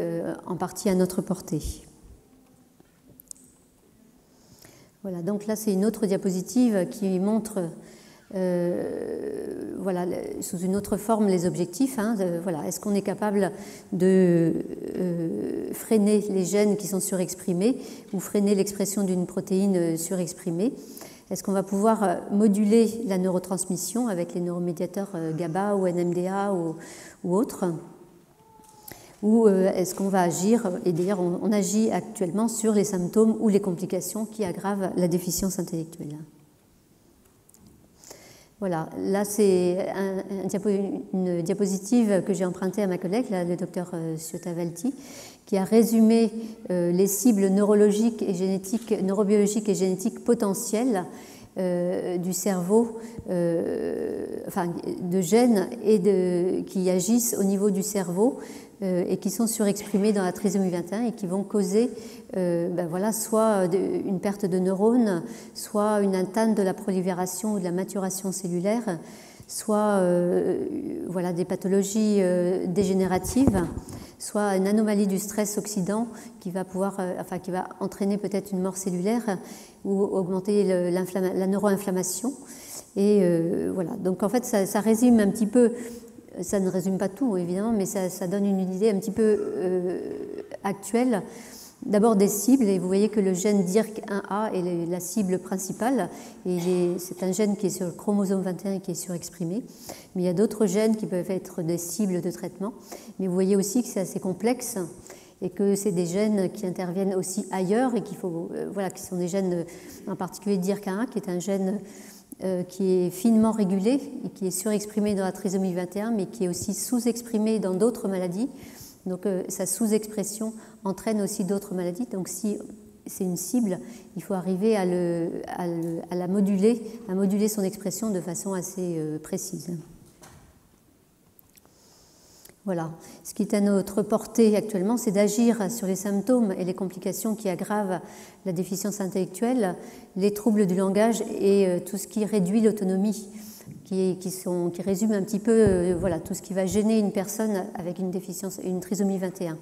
en partie à notre portée. Voilà, donc là c'est une autre diapositive qui montre sous une autre forme les objectifs. Est-ce qu'on est capable de freiner les gènes qui sont surexprimés ou freiner l'expression d'une protéine surexprimée? Est-ce qu'on va pouvoir moduler la neurotransmission avec les neuromédiateurs GABA ou NMDA ou autres? Ou est-ce qu'on va agir, et d'ailleurs on agit actuellement sur les symptômes ou les complications qui aggravent la déficience intellectuelle? Voilà, là c'est une diapositive que j'ai empruntée à ma collègue, le docteur Ciottavalti, qui a résumé les cibles neurologiques et génétiques, neurobiologiques et génétiques potentielles du cerveau, de gènes qui agissent au niveau du cerveau et qui sont surexprimés dans la trisomie 21 et qui vont causer soit une perte de neurones, soit une atteinte de la prolifération ou de la maturation cellulaire, soit des pathologies dégénératives, soit une anomalie du stress oxydant qui va entraîner peut-être une mort cellulaire ou augmenter la neuroinflammation. Et donc en fait ça résume un petit peu, ça ne résume pas tout évidemment, mais ça donne une idée un petit peu actuelle. D'abord des cibles, et vous voyez que le gène DIRC1A est la cible principale, et c'est un gène qui est sur le chromosome 21 et qui est surexprimé, mais il y a d'autres gènes qui peuvent être des cibles de traitement, mais vous voyez aussi que c'est assez complexe, et que c'est des gènes qui interviennent aussi ailleurs, et qui sont des gènes, en particulier DIRC1A, qui est un gène qui est finement régulé, et qui est surexprimé dans la trisomie 21, mais qui est aussi sous-exprimé dans d'autres maladies. Donc sa sous-expression entraîne aussi d'autres maladies. Donc si c'est une cible, il faut arriver à la moduler, à moduler son expression de façon assez précise. Voilà. Ce qui est à notre portée actuellement, c'est d'agir sur les symptômes et les complications qui aggravent la déficience intellectuelle, les troubles du langage et tout ce qui réduit l'autonomie. Qui résume un petit peu tout ce qui va gêner une personne avec une déficience, une trisomie 21.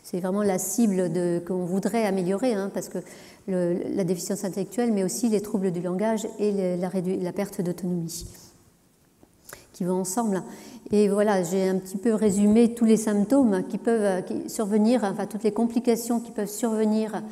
C'est vraiment la cible qu'on voudrait améliorer, parce que la déficience intellectuelle, mais aussi les troubles du langage et la perte d'autonomie qui vont ensemble. Et voilà, j'ai un petit peu résumé tous les symptômes qui peuvent survenir, toutes les complications qui peuvent survenir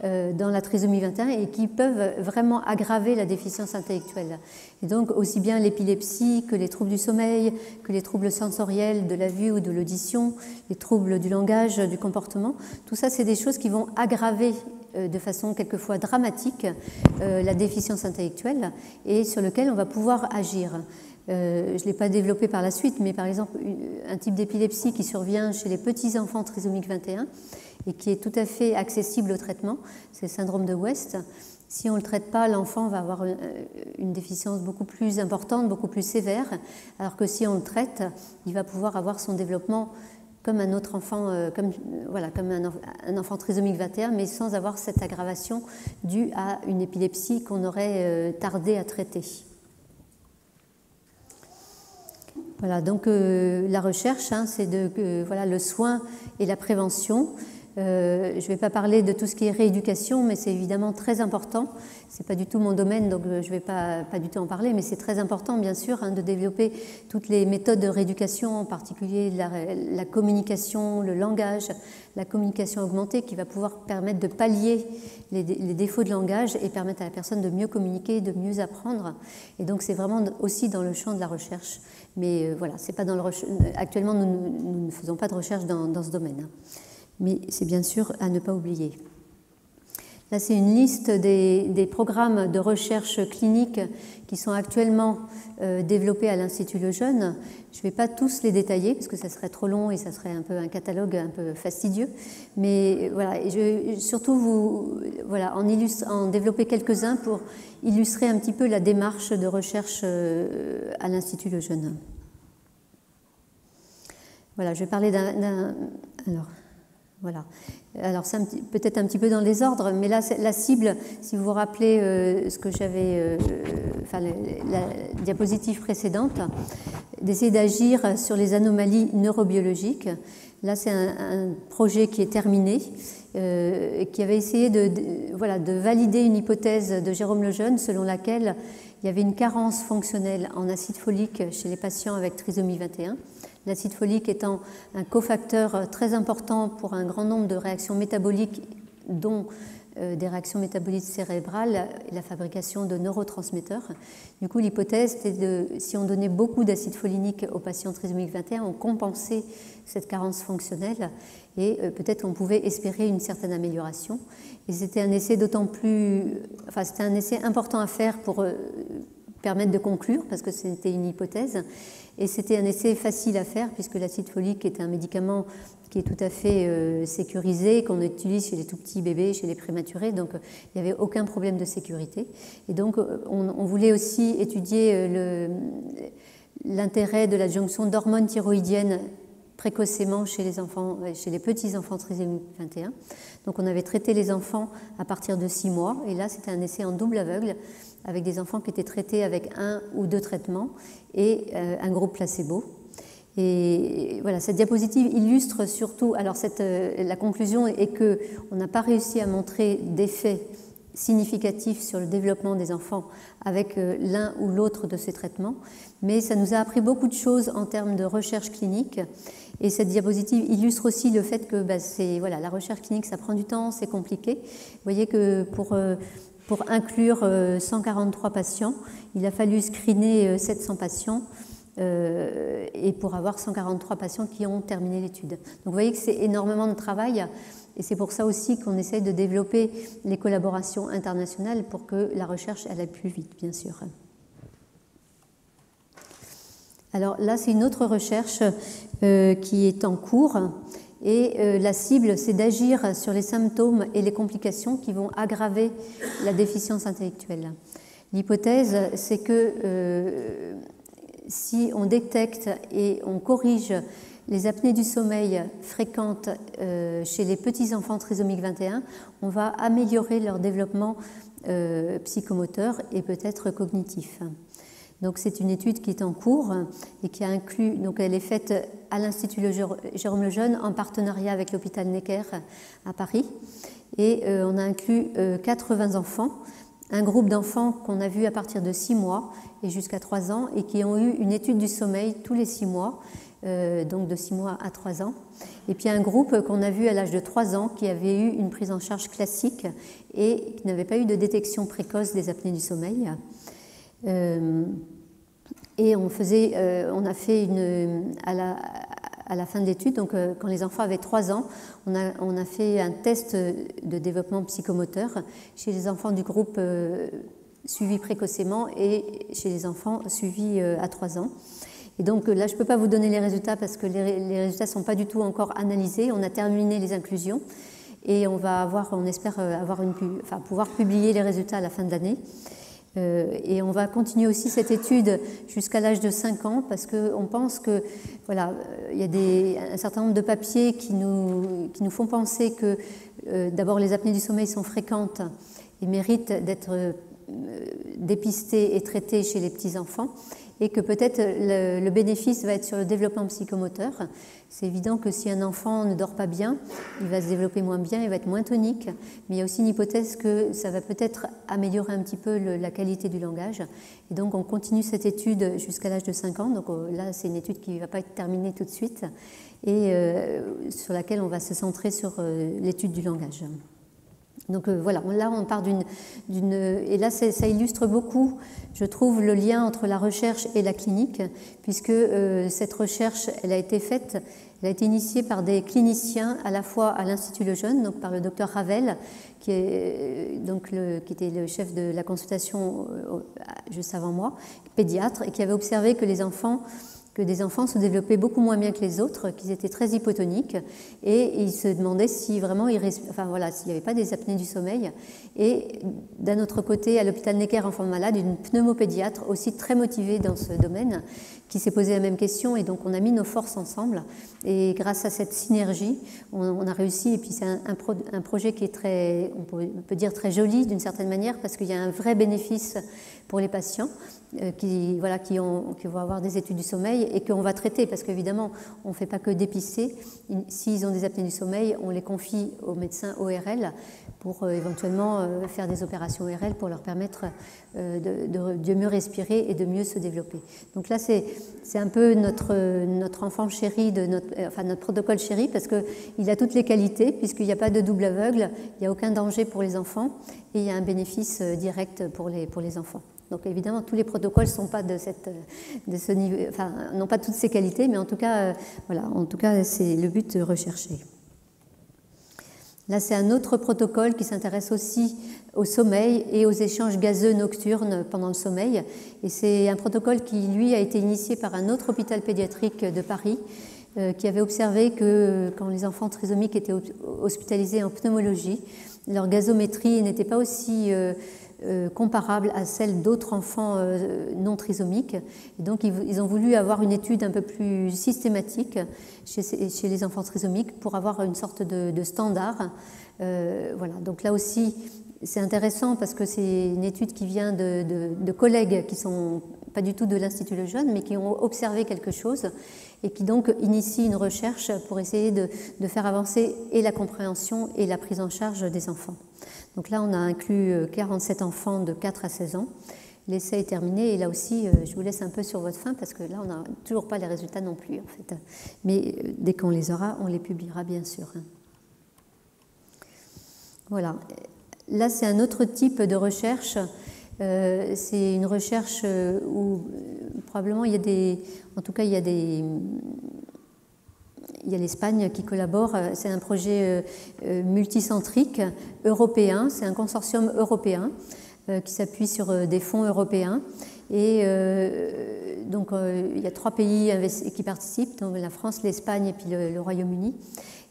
dans la trisomie 21 et qui peuvent vraiment aggraver la déficience intellectuelle. Et donc aussi bien l'épilepsie que les troubles du sommeil, que les troubles sensoriels de la vue ou de l'audition, les troubles du langage, du comportement, tout ça c'est des choses qui vont aggraver de façon quelquefois dramatique la déficience intellectuelle et sur lequel on va pouvoir agir. Je ne l'ai pas développé par la suite, mais par exemple un type d'épilepsie qui survient chez les petits enfants trisomiques 21 et qui est tout à fait accessible au traitement, c'est le syndrome de West. Si on ne le traite pas, l'enfant va avoir une déficience beaucoup plus importante, beaucoup plus sévère, alors que si on le traite, il va pouvoir avoir son développement comme un autre enfant, comme un enfant trisomique 21, mais sans avoir cette aggravation due à une épilepsie qu'on aurait tardé à traiter. Voilà, donc la recherche, hein, c'est voilà, le soin et la prévention. Je ne vais pas parler de tout ce qui est rééducation, mais c'est évidemment très important. Ce n'est pas du tout mon domaine, donc je ne vais pas du tout en parler, mais c'est très important, bien sûr, hein, de développer toutes les méthodes de rééducation, en particulier la communication, le langage, la communication augmentée, qui va pouvoir permettre de pallier les défauts de langage et permettre à la personne de mieux communiquer, de mieux apprendre. Et donc, c'est vraiment aussi dans le champ de la recherche. Mais voilà, c'est pas dans le actuellement, nous ne faisons pas de recherche dans ce domaine. Hein. Mais c'est bien sûr à ne pas oublier. Là, c'est une liste des programmes de recherche clinique qui sont actuellement développés à l'Institut Lejeune. Je ne vais pas tous les détailler parce que ça serait trop long et ça serait un peu un catalogue un peu fastidieux. Mais voilà, je vais surtout en développer quelques-uns pour illustrer un petit peu la démarche de recherche à l'Institut Lejeune. Voilà, je vais parler Alors, c'est peut-être un petit peu dans les ordres, mais là, la cible, si vous vous rappelez ce que j'avais, la diapositive précédente, d'essayer d'agir sur les anomalies neurobiologiques. Là, c'est un projet qui est terminé, qui avait essayé de valider une hypothèse de Jérôme Lejeune selon laquelle il y avait une carence fonctionnelle en acide folique chez les patients avec trisomie 21. L'acide folique étant un cofacteur très important pour un grand nombre de réactions métaboliques, dont des réactions métaboliques cérébrales et la fabrication de neurotransmetteurs. Du coup, l'hypothèse était si on donnait beaucoup d'acide folinique aux patients trisomiques 21, on compensait cette carence fonctionnelle et peut-être on pouvait espérer une certaine amélioration. Et c'était un essai c'était un essai important à faire pour permettre de conclure, parce que c'était une hypothèse. Et c'était un essai facile à faire, puisque l'acide folique est un médicament qui est tout à fait sécurisé, qu'on utilise chez les tout petits bébés, chez les prématurés, donc il n'y avait aucun problème de sécurité. Et donc on voulait aussi étudier l'intérêt de l'adjonction d'hormones thyroïdiennes précocement chez les enfants, chez les petits-enfants trisomiques 21. Donc on avait traité les enfants à partir de 6 mois, et là c'était un essai en double aveugle, avec des enfants qui étaient traités avec 1 ou 2 traitements et un groupe placebo. Et voilà, cette diapositive illustre surtout, alors la conclusion est qu'on n'a pas réussi à montrer d'effets significatifs sur le développement des enfants avec l'un ou l'autre de ces traitements, mais ça nous a appris beaucoup de choses en termes de recherche clinique. Et cette diapositive illustre aussi le fait que la recherche clinique, ça prend du temps, c'est compliqué. Vous voyez que pour inclure 143 patients, il a fallu screener 700 patients et pour avoir 143 patients qui ont terminé l'étude. Donc vous voyez que c'est énormément de travail et c'est pour ça aussi qu'on essaye de développer les collaborations internationales pour que la recherche aille plus vite, bien sûr. Alors là, c'est une autre recherche qui est en cours. Et la cible, c'est d'agir sur les symptômes et les complications qui vont aggraver la déficience intellectuelle. L'hypothèse, c'est que si on détecte et on corrige les apnées du sommeil fréquentes chez les petits-enfants trisomiques 21, on va améliorer leur développement psychomoteur et peut-être cognitif. Donc c'est une étude qui est en cours et qui a inclus, donc elle est faite à l'Institut Jérôme Lejeune en partenariat avec l'hôpital Necker à Paris, et on a inclus 80 enfants, un groupe d'enfants qu'on a vu à partir de 6 mois et jusqu'à 3 ans et qui ont eu une étude du sommeil tous les 6 mois, donc de 6 mois à 3 ans, et puis un groupe qu'on a vu à l'âge de 3 ans qui avait eu une prise en charge classique et qui n'avait pas eu de détection précoce des apnées du sommeil. Et on a fait à la fin de l'étude, donc quand les enfants avaient 3 ans, on a fait un test de développement psychomoteur chez les enfants du groupe suivis précocement et chez les enfants suivis à 3 ans. Et donc là, je ne peux pas vous donner les résultats parce que les résultats ne sont pas du tout encore analysés. On a terminé les inclusions et on espère pouvoir publier les résultats à la fin de l'année. Et on va continuer aussi cette étude jusqu'à l'âge de 5 ans parce qu'on pense que il y a un certain nombre de papiers qui nous font penser que d'abord les apnées du sommeil sont fréquentes et méritent d'être dépistées et traitées chez les petits-enfants, et que peut-être le bénéfice va être sur le développement psychomoteur. C'est évident que si un enfant ne dort pas bien, il va se développer moins bien, il va être moins tonique, mais il y a aussi une hypothèse que ça va peut-être améliorer un petit peu la qualité du langage. Et donc on continue cette étude jusqu'à l'âge de 5 ans, donc là c'est une étude qui ne va pas être terminée tout de suite, et sur laquelle on va se centrer sur l'étude du langage. Donc voilà, là on part et là ça illustre beaucoup, je trouve, le lien entre la recherche et la clinique, puisque cette recherche, elle a été initiée par des cliniciens à la fois à l'Institut Lejeune, donc par le docteur Ravel, qui était le chef de la consultation juste avant moi, pédiatre, et qui avait observé que des enfants se développaient beaucoup moins bien que les autres, qu'ils étaient très hypotoniques, et il se demandait si vraiment s'il n'y avait pas des apnées du sommeil. Et d'un autre côté, à l'hôpital Necker Enfants Malades, une pneumopédiatre aussi très motivée dans ce domaine, qui s'est posé la même question, et donc on a mis nos forces ensemble, et grâce à cette synergie, on a réussi. Et puis c'est un projet qui est très, on peut dire très joli d'une certaine manière, parce qu'il y a un vrai bénéfice pour les patients qui vont avoir des études du sommeil et qu'on va traiter, parce qu'évidemment on ne fait pas que dépister. S'ils ont des apnées du sommeil, on les confie aux médecins ORL pour éventuellement faire des opérations ORL pour leur permettre de mieux respirer et de mieux se développer. Donc là c'est un peu notre enfant chéri, notre protocole chéri, parce qu'il a toutes les qualités, puisqu'il n'y a pas de double aveugle, il n'y a aucun danger pour les enfants, et il y a un bénéfice direct pour les enfants. Donc évidemment, tous les protocoles ne sont pas de ce niveau, n'ont pas toutes ces qualités, mais en tout cas, c'est le but recherché. Là, c'est un autre protocole qui s'intéresse aussi au sommeil et aux échanges gazeux nocturnes pendant le sommeil. Et c'est un protocole qui, lui, a été initié par un autre hôpital pédiatrique de Paris, qui avait observé que quand les enfants trisomiques étaient hospitalisés en pneumologie, leur gazométrie n'était pas aussi comparable à celle d'autres enfants non trisomiques. Et donc ils ont voulu avoir une étude un peu plus systématique chez les enfants trisomiques pour avoir une sorte de standard. Voilà. Donc là aussi c'est intéressant parce que c'est une étude qui vient de collègues qui sont pas du tout de l'Institut Lejeune, mais qui ont observé quelque chose et qui donc initient une recherche pour essayer de faire avancer et la compréhension et la prise en charge des enfants. Donc là, on a inclus 47 enfants de 4 à 16 ans. L'essai est terminé et là aussi, je vous laisse un peu sur votre faim parce que là, on n'a toujours pas les résultats non plus, en fait. Mais dès qu'on les aura, on les publiera, bien sûr. Voilà. Là, c'est un autre type de recherche. C'est une recherche où probablement il y a l'Espagne qui collabore. C'est un projet multicentrique européen. C'est un consortium européen qui s'appuie sur des fonds européens. Et donc il y a 3 pays qui participent, donc la France, l'Espagne et puis le Royaume-Uni.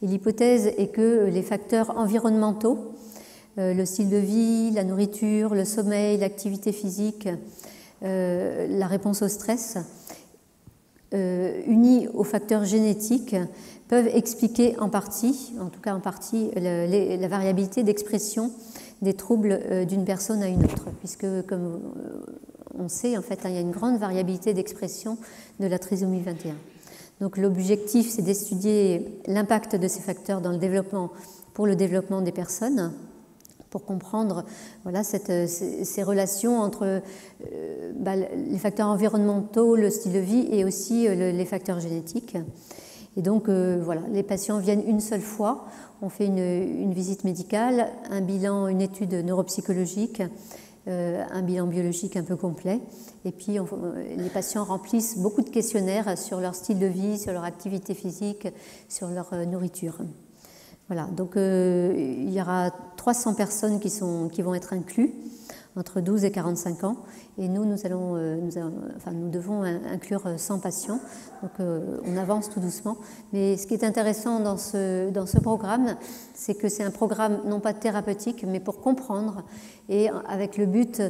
Et l'hypothèse est que les facteurs environnementaux, le style de vie, la nourriture, le sommeil, l'activité physique, la réponse au stress, unis aux facteurs génétiques, peuvent expliquer en partie la variabilité d'expression des troubles d'une personne à une autre, puisque comme on sait, en fait, il y a une grande variabilité d'expression de la trisomie 21. Donc l'objectif, c'est d'étudier l'impact de ces facteurs pour le développement des personnes, pour comprendre ces relations entre les facteurs environnementaux, le style de vie et aussi les facteurs génétiques. Et donc les patients viennent une seule fois, on fait une visite médicale, un bilan, une étude neuropsychologique, un bilan biologique un peu complet, et puis les patients remplissent beaucoup de questionnaires sur leur style de vie, sur leur activité physique, sur leur nourriture. Voilà, donc il y aura 300 personnes qui vont être incluses entre 12 et 45 ans, et nous devons inclure 100 patients, donc on avance tout doucement. Mais ce qui est intéressant dans ce programme, c'est que c'est un programme non pas thérapeutique, mais pour comprendre, et avec le but,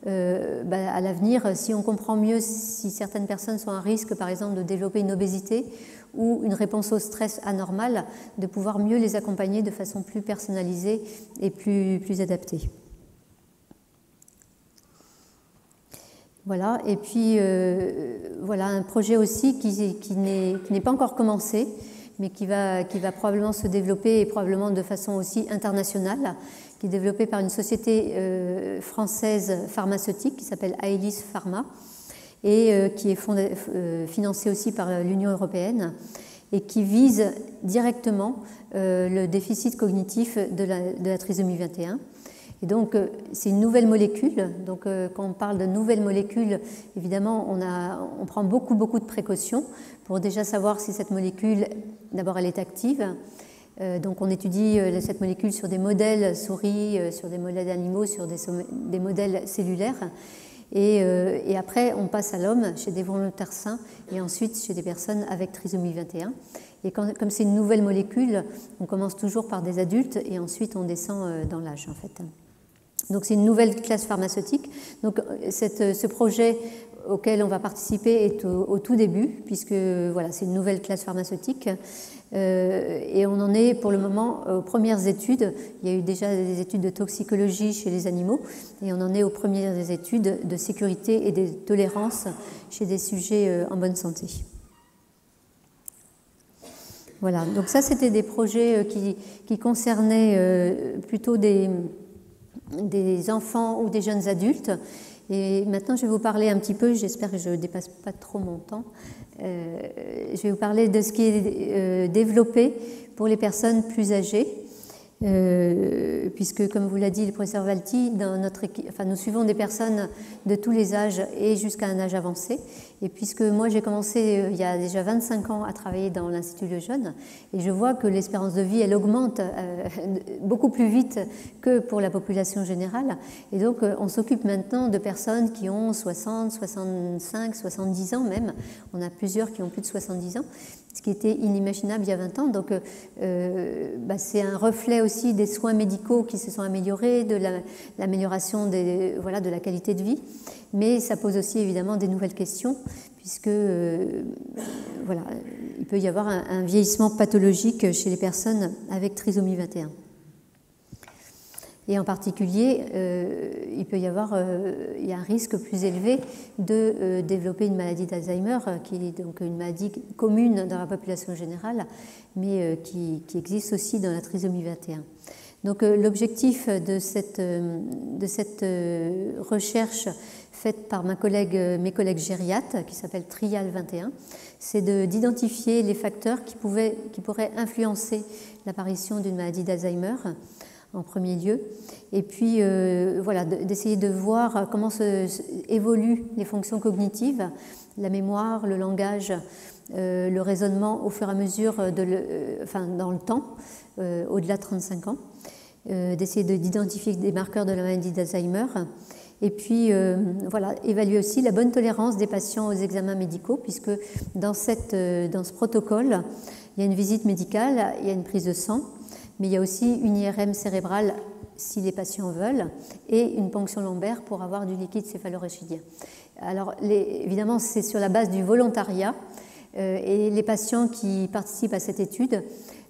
à l'avenir, si on comprend mieux si certaines personnes sont à risque, par exemple, de développer une obésité ou une réponse au stress anormale, de pouvoir mieux les accompagner de façon plus personnalisée et plus adaptée. Voilà, et puis voilà un projet aussi qui n'est pas encore commencé, mais qui va probablement se développer et probablement de façon aussi internationale, qui est développé par une société française pharmaceutique qui s'appelle Aelis Pharma et qui est financé aussi par l'Union européenne et qui vise directement le déficit cognitif de la trisomie 21. Et donc, c'est une nouvelle molécule. Donc, quand on parle de nouvelle molécule, évidemment, on prend beaucoup de précautions pour déjà savoir si cette molécule, d'abord, elle est active. Donc, on étudie cette molécule sur des modèles souris, sur des modèles animaux, sur des modèles cellulaires. Et après, on passe à l'homme, chez des volontaires sains, et ensuite chez des personnes avec trisomie 21. Et comme c'est une nouvelle molécule, on commence toujours par des adultes, et ensuite on descend dans l'âge, en fait. Donc c'est une nouvelle classe pharmaceutique. Donc ce projet auquel on va participer est au tout début, puisque voilà, c'est une nouvelle classe pharmaceutique. Et on en est pour le moment aux premières études. Il y a eu déjà des études de toxicologie chez les animaux, et on en est aux premières études de sécurité et de tolérance chez des sujets en bonne santé. Voilà, donc ça c'était des projets qui concernaient plutôt des enfants ou des jeunes adultes. Et maintenant, je vais vous parler un petit peu, j'espère que je ne dépasse pas trop mon temps, je vais vous parler de ce qui est développé pour les personnes plus âgées, puisque, comme vous l'a dit le professeur Valti, dans notre nous suivons des personnes de tous les âges et jusqu'à un âge avancé. Et puisque moi, j'ai commencé il y a déjà 25 ans à travailler dans l'Institut Lejeune, et je vois que l'espérance de vie, elle augmente beaucoup plus vite que pour la population générale. Et donc, on s'occupe maintenant de personnes qui ont 60, 65, 70 ans même. On a plusieurs qui ont plus de 70 ans, ce qui était inimaginable il y a 20 ans. Donc, c'est un reflet aussi des soins médicaux qui se sont améliorés, de l'amélioration de la qualité de vie. Mais ça pose aussi évidemment des nouvelles questions, puisque il peut y avoir un vieillissement pathologique chez les personnes avec trisomie 21. Et en particulier, il y a un risque plus élevé de développer une maladie d'Alzheimer, qui est donc une maladie commune dans la population générale, mais qui existe aussi dans la trisomie 21. Donc l'objectif de cette recherche faite par mes collègues gériatres, qui s'appelle Trial 21, c'est d'identifier les facteurs qui pourraient influencer l'apparition d'une maladie d'Alzheimer en premier lieu, et puis d'essayer de voir comment évoluent les fonctions cognitives, la mémoire, le langage, le raisonnement au fur et à mesure dans le temps, au-delà de 35 ans, d'essayer d'identifier des marqueurs de la maladie d'Alzheimer. Et puis, évaluer aussi la bonne tolérance des patients aux examens médicaux, puisque dans ce protocole, il y a une visite médicale, il y a une prise de sang, mais il y a aussi une IRM cérébrale si les patients veulent, et une ponction lombaire pour avoir du liquide céphalorachidien. Alors, évidemment, c'est sur la base du volontariat, et les patients qui participent à cette étude,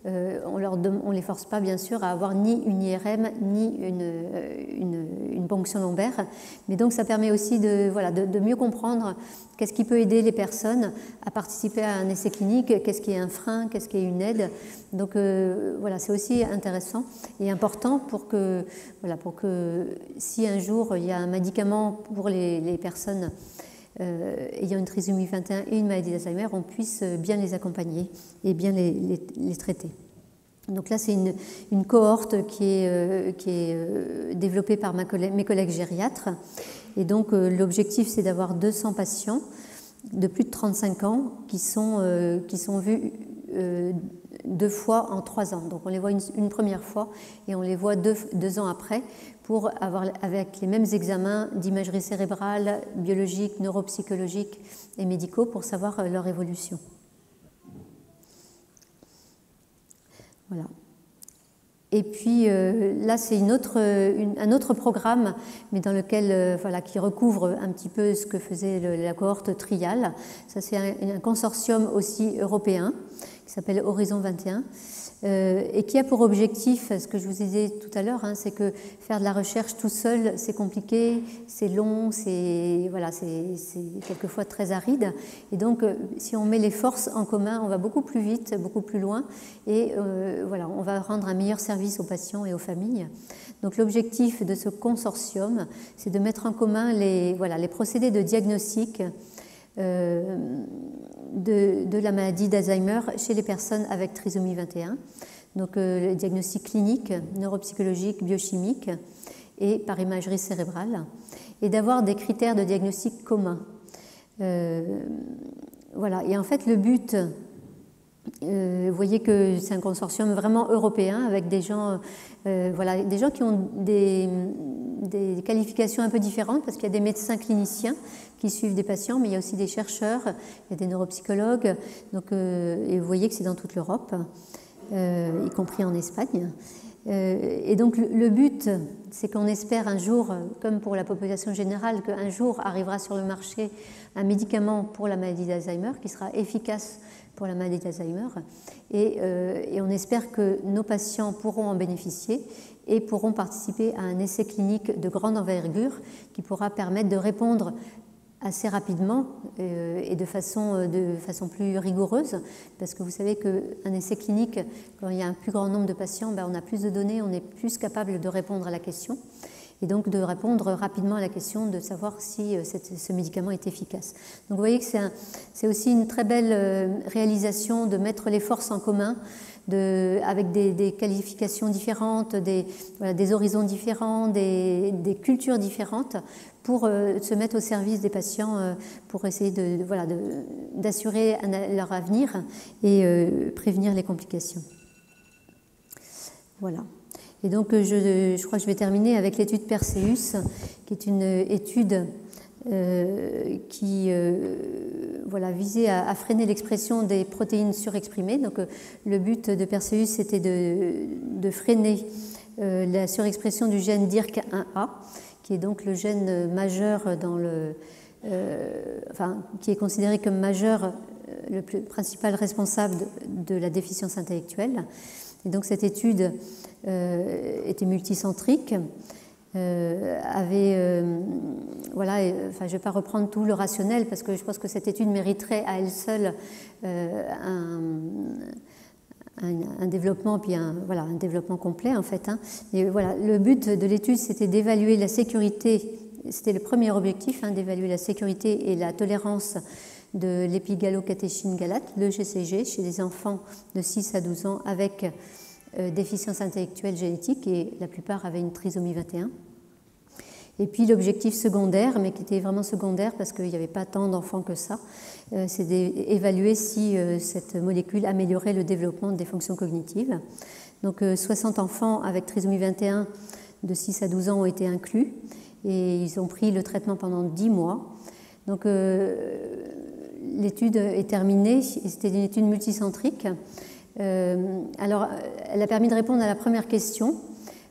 on les force pas bien sûr à avoir ni une IRM ni une ponction lombaire, mais donc ça permet aussi de mieux comprendre qu'est-ce qui peut aider les personnes à participer à un essai clinique, qu'est-ce qui est un frein, qu'est-ce qui est une aide. Donc c'est aussi intéressant et important pour que si un jour il y a un médicament pour les personnes ayant une trisomie 21 et une maladie d'Alzheimer, on puisse bien les accompagner et bien les traiter. Donc là, c'est une cohorte qui est développée par mes collègues gériatres. Et donc, l'objectif, c'est d'avoir 200 patients de plus de 35 ans qui sont vus 2 fois en 3 ans. Donc, on les voit une première fois et on les voit 2 ans après pour avoir avec les mêmes examens d'imagerie cérébrale, biologique, neuropsychologique et médicaux pour savoir leur évolution. Voilà. Et puis là, c'est un autre programme, mais dans lequel, qui recouvre un petit peu ce que faisait la cohorte Trial. Ça, c'est un consortium aussi européen qui s'appelle Horizon 21, et qui a pour objectif, ce que je vous disais tout à l'heure, c'est que faire de la recherche tout seul, c'est compliqué, c'est long, c'est quelquefois très aride. Et donc, si on met les forces en commun, on va beaucoup plus vite, beaucoup plus loin, et on va rendre un meilleur service aux patients et aux familles. Donc, l'objectif de ce consortium, c'est de mettre en commun les procédés de diagnostic de la maladie d'Alzheimer chez les personnes avec trisomie 21. Donc, le diagnostic clinique, neuropsychologique, biochimique et par imagerie cérébrale, et d'avoir des critères de diagnostic communs. Voilà. Et en fait, le but, vous voyez que c'est un consortium vraiment européen avec des gens, des gens qui ont des qualifications un peu différentes, parce qu'il y a des médecins cliniciens qui suivent des patients, mais il y a aussi des chercheurs, il y a des neuropsychologues, donc, et vous voyez que c'est dans toute l'Europe, y compris en Espagne. Et donc le but, c'est qu'on espère un jour, comme pour la population générale, qu'un jour arrivera sur le marché un médicament pour la maladie d'Alzheimer qui sera efficace pour la maladie d'Alzheimer, et on espère que nos patients pourront en bénéficier et pourront participer à un essai clinique de grande envergure qui pourra permettre de répondre assez rapidement et de façon plus rigoureuse, parce que vous savez qu'un essai clinique, quand il y a un plus grand nombre de patients, on a plus de données, on est plus capable de répondre à la question, et donc de répondre rapidement à la question de savoir si ce médicament est efficace. Donc vous voyez que c'est aussi une très belle réalisation de mettre les forces en commun, avec des qualifications différentes, des horizons différents, des cultures différentes, pour se mettre au service des patients, pour essayer d'assurer leur avenir et prévenir les complications. Voilà. Et donc je crois que je vais terminer avec l'étude Perseus, qui est une étude qui visait à freiner l'expression des protéines surexprimées. Donc le but de Perseus, c'était de freiner la surexpression du gène DYRK1A, qui est donc le gène majeur qui est considéré comme majeur, le principal responsable de la déficience intellectuelle. Et donc cette étude était multicentrique. Je ne vais pas reprendre tout le rationnel, parce que je pense que cette étude mériterait à elle seule un développement, puis un développement complet en fait. Et voilà, le but de l'étude, c'était d'évaluer la sécurité, c'était le premier objectif, d'évaluer la sécurité et la tolérance de l'épigalocatéchine galate, le GCG, chez les enfants de 6 à 12 ans avec déficience intellectuelle génétique, et la plupart avaient une trisomie 21. Et puis l'objectif secondaire, mais qui était vraiment secondaire parce qu'il n'y avait pas tant d'enfants que ça, c'est d'évaluer si cette molécule améliorait le développement des fonctions cognitives. Donc 60 enfants avec trisomie 21 de 6 à 12 ans ont été inclus, et ils ont pris le traitement pendant 10 mois. Donc l'étude est terminée, c'était une étude multicentrique. Alors, elle a permis de répondre à la première question,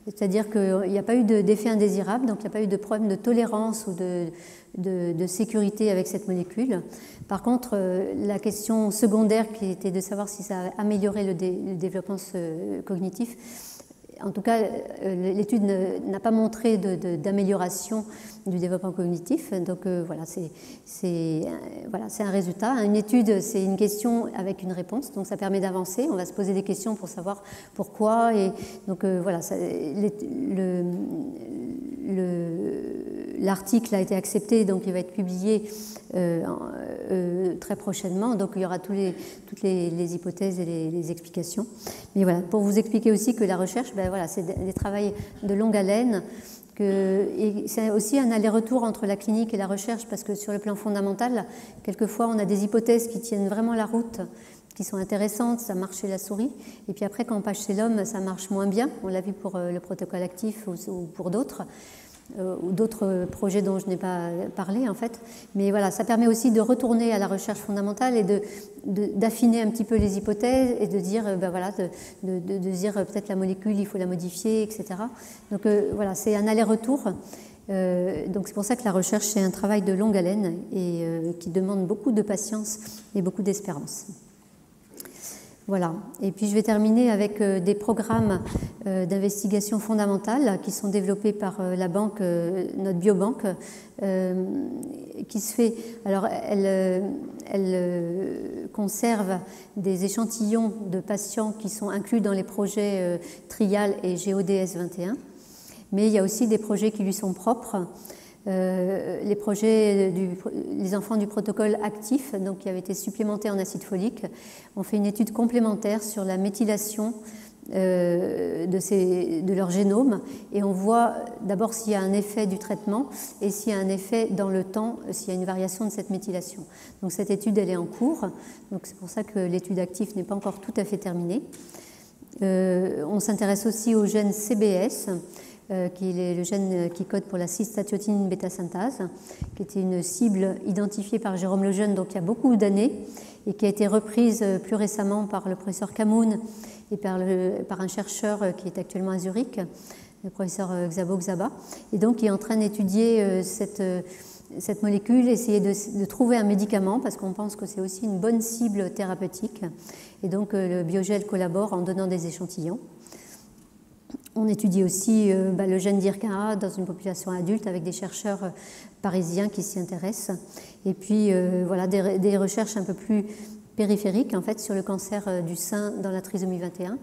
c'est-à-dire qu'il n'y a pas eu d'effet indésirable, donc il n'y a pas eu de problème de tolérance ou de sécurité avec cette molécule. Par contre, la question secondaire, qui était de savoir si ça amélioré le développement cognitif, en tout cas, l'étude n'a pas montré d'amélioration du développement cognitif. Donc c'est un résultat. Une étude, c'est une question avec une réponse, donc ça permet d'avancer. On va se poser des questions pour savoir pourquoi. Et donc l'article a été accepté, donc il va être publié très prochainement. Donc il y aura toutes les hypothèses et les explications. Mais voilà, pour vous expliquer aussi que la recherche, c'est des travaux de longue haleine. Et c'est aussi un aller-retour entre la clinique et la recherche, parce que sur le plan fondamental, quelquefois on a des hypothèses qui tiennent vraiment la route, qui sont intéressantes, ça marche chez la souris, et puis après quand on passe chez l'homme, ça marche moins bien. On l'a vu pour le protocole actif ou pour d'autres projets dont je n'ai pas parlé en fait. Mais voilà, ça permet aussi de retourner à la recherche fondamentale et d'affiner un petit peu les hypothèses et de dire, de dire peut-être la molécule, il faut la modifier, etc. Donc voilà, c'est un aller-retour. Donc c'est pour ça que la recherche, c'est un travail de longue haleine et qui demande beaucoup de patience et beaucoup d'espérance. Voilà. Et puis je vais terminer avec des programmes d'investigation fondamentale qui sont développés par la banque, notre biobanque, qui se fait. Alors, elle conserve des échantillons de patients qui sont inclus dans les projets Trial et GODS 21, mais il y a aussi des projets qui lui sont propres. Les projets les enfants du protocole actif, donc qui avaient été supplémentés en acide folique, ont fait une étude complémentaire sur la méthylation de leur génome, et on voit d'abord s'il y a un effet du traitement et s'il y a un effet dans le temps, s'il y a une variation de cette méthylation. Donc cette étude, elle est en cours, donc c'est pour ça que l'étude active n'est pas encore tout à fait terminée. On s'intéresse aussi au gène CBS, qui est le gène qui code pour la cystathiotine bêta-synthase, qui était une cible identifiée par Jérôme Lejeune donc il y a beaucoup d'années et qui a été reprise plus récemment par le professeur Camoun et par un chercheur qui est actuellement à Zurich, le professeur Xabo Xaba, et donc qui est en train d'étudier cette molécule, essayer de trouver un médicament parce qu'on pense que c'est aussi une bonne cible thérapeutique, et donc le Biogel collabore en donnant des échantillons. On étudie aussi le gène d'IRCA dans une population adulte avec des chercheurs parisiens qui s'y intéressent. Et puis voilà, des recherches un peu plus périphériques en fait, sur le cancer du sein dans la trisomie 21.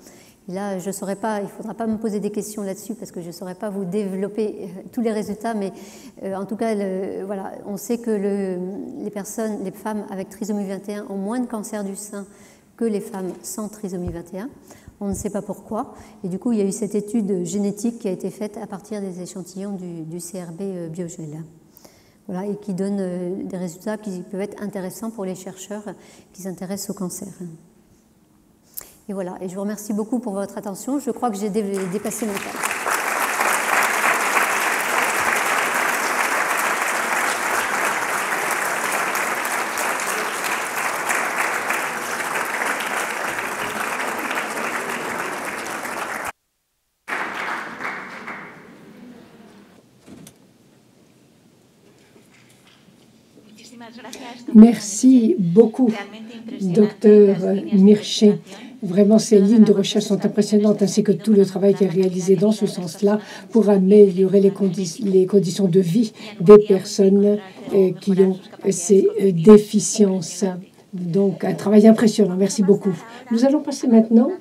Et là, je saurais pas, il ne faudra pas me poser des questions là-dessus parce que je ne saurais pas vous développer tous les résultats, mais en tout cas, voilà, on sait que les femmes avec trisomie 21 ont moins de cancer du sein que les femmes sans trisomie 21. On ne sait pas pourquoi. Et du coup, il y a eu cette étude génétique qui a été faite à partir des échantillons du CRB Biogel. Voilà, et qui donne des résultats qui peuvent être intéressants pour les chercheurs qui s'intéressent au cancer. Et voilà, et je vous remercie beaucoup pour votre attention. Je crois que j'ai dépassé mon temps. Merci beaucoup, docteur Mircea. Vraiment, ces lignes de recherche sont impressionnantes, ainsi que tout le travail qui est réalisé dans ce sens-là pour améliorer les conditions de vie des personnes qui ont ces déficiences. Donc, un travail impressionnant. Merci beaucoup. Nous allons passer maintenant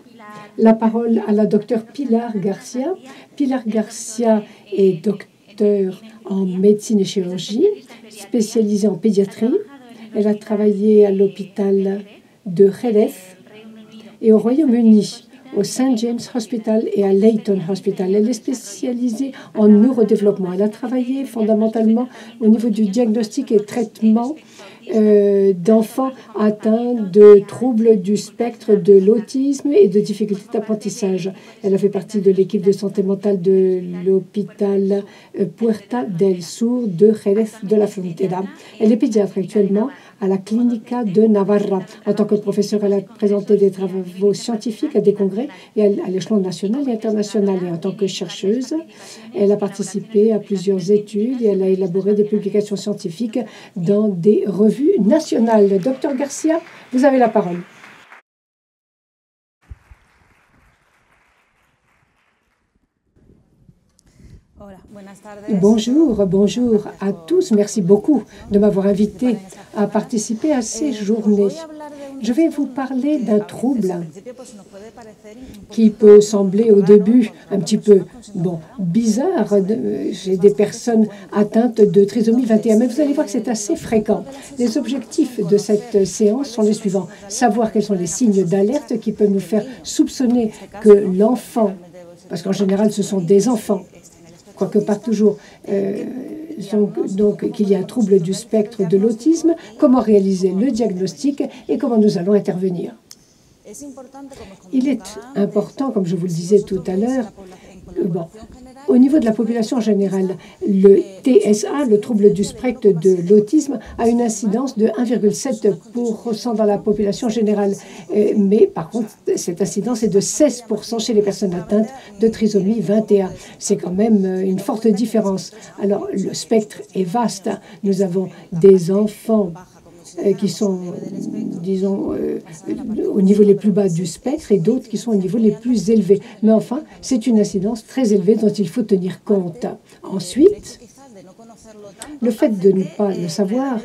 la parole à la docteure Pilar Garcia. Pilar Garcia est docteur en médecine et chirurgie, spécialisée en pédiatrie. Elle a travaillé à l'hôpital de Jerez et au Royaume-Uni, au St. James Hospital et à Leighton Hospital. Elle est spécialisée en neurodéveloppement. Elle a travaillé fondamentalement au niveau du diagnostic et traitement d'enfants atteints de troubles du spectre de l'autisme et de difficultés d'apprentissage. Elle a fait partie de l'équipe de santé mentale de l'hôpital Puerta del Sur de Jerez de la Frontera. Elle est pédiatre actuellement à la Clínica de Navarra. En tant que professeure, elle a présenté des travaux scientifiques à des congrès et à l'échelon national et international. Et en tant que chercheuse, elle a participé à plusieurs études et elle a élaboré des publications scientifiques dans des revues nationales. Docteur Garcia, vous avez la parole. Bonjour à tous. Merci beaucoup de m'avoir invité à participer à ces journées. Je vais vous parler d'un trouble qui peut sembler au début un petit peu bizarre chez des personnes atteintes de trisomie 21, mais vous allez voir que c'est assez fréquent. Les objectifs de cette séance sont les suivants. Savoir quels sont les signes d'alerte qui peuvent nous faire soupçonner que l'enfant, parce qu'en général ce sont des enfants, quoique pas toujours, donc qu'il y a un trouble du spectre de l'autisme, comment réaliser le diagnostic et comment nous allons intervenir. Il est important, comme je vous le disais tout à l'heure, au niveau de la population générale, le TSA, le trouble du spectre de l'autisme, a une incidence de 1,7% dans la population générale. Mais par contre, cette incidence est de 16% chez les personnes atteintes de trisomie 21. C'est quand même une forte différence. Alors, le spectre est vaste. Nous avons des enfants qui sont, disons, au niveau les plus bas du spectre et d'autres qui sont au niveau les plus élevés. Mais enfin, c'est une incidence très élevée dont il faut tenir compte. Ensuite, le fait de ne pas le savoir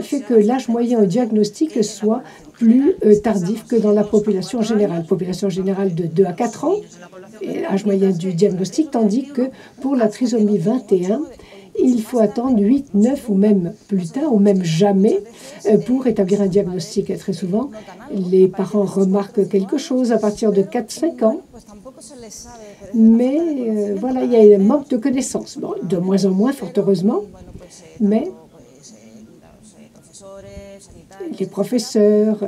fait que l'âge moyen au diagnostic soit plus tardif que dans la population générale. Population générale de 2 à 4 ans, et âge moyen du diagnostic, tandis que pour la trisomie 21, il faut attendre 8, 9 ou même plus tard, ou même jamais, pour établir un diagnostic. Et très souvent, les parents remarquent quelque chose à partir de 4-5 ans. Mais voilà, il y a un manque de connaissances. Bon, de moins en moins, fort heureusement, mais les professeurs,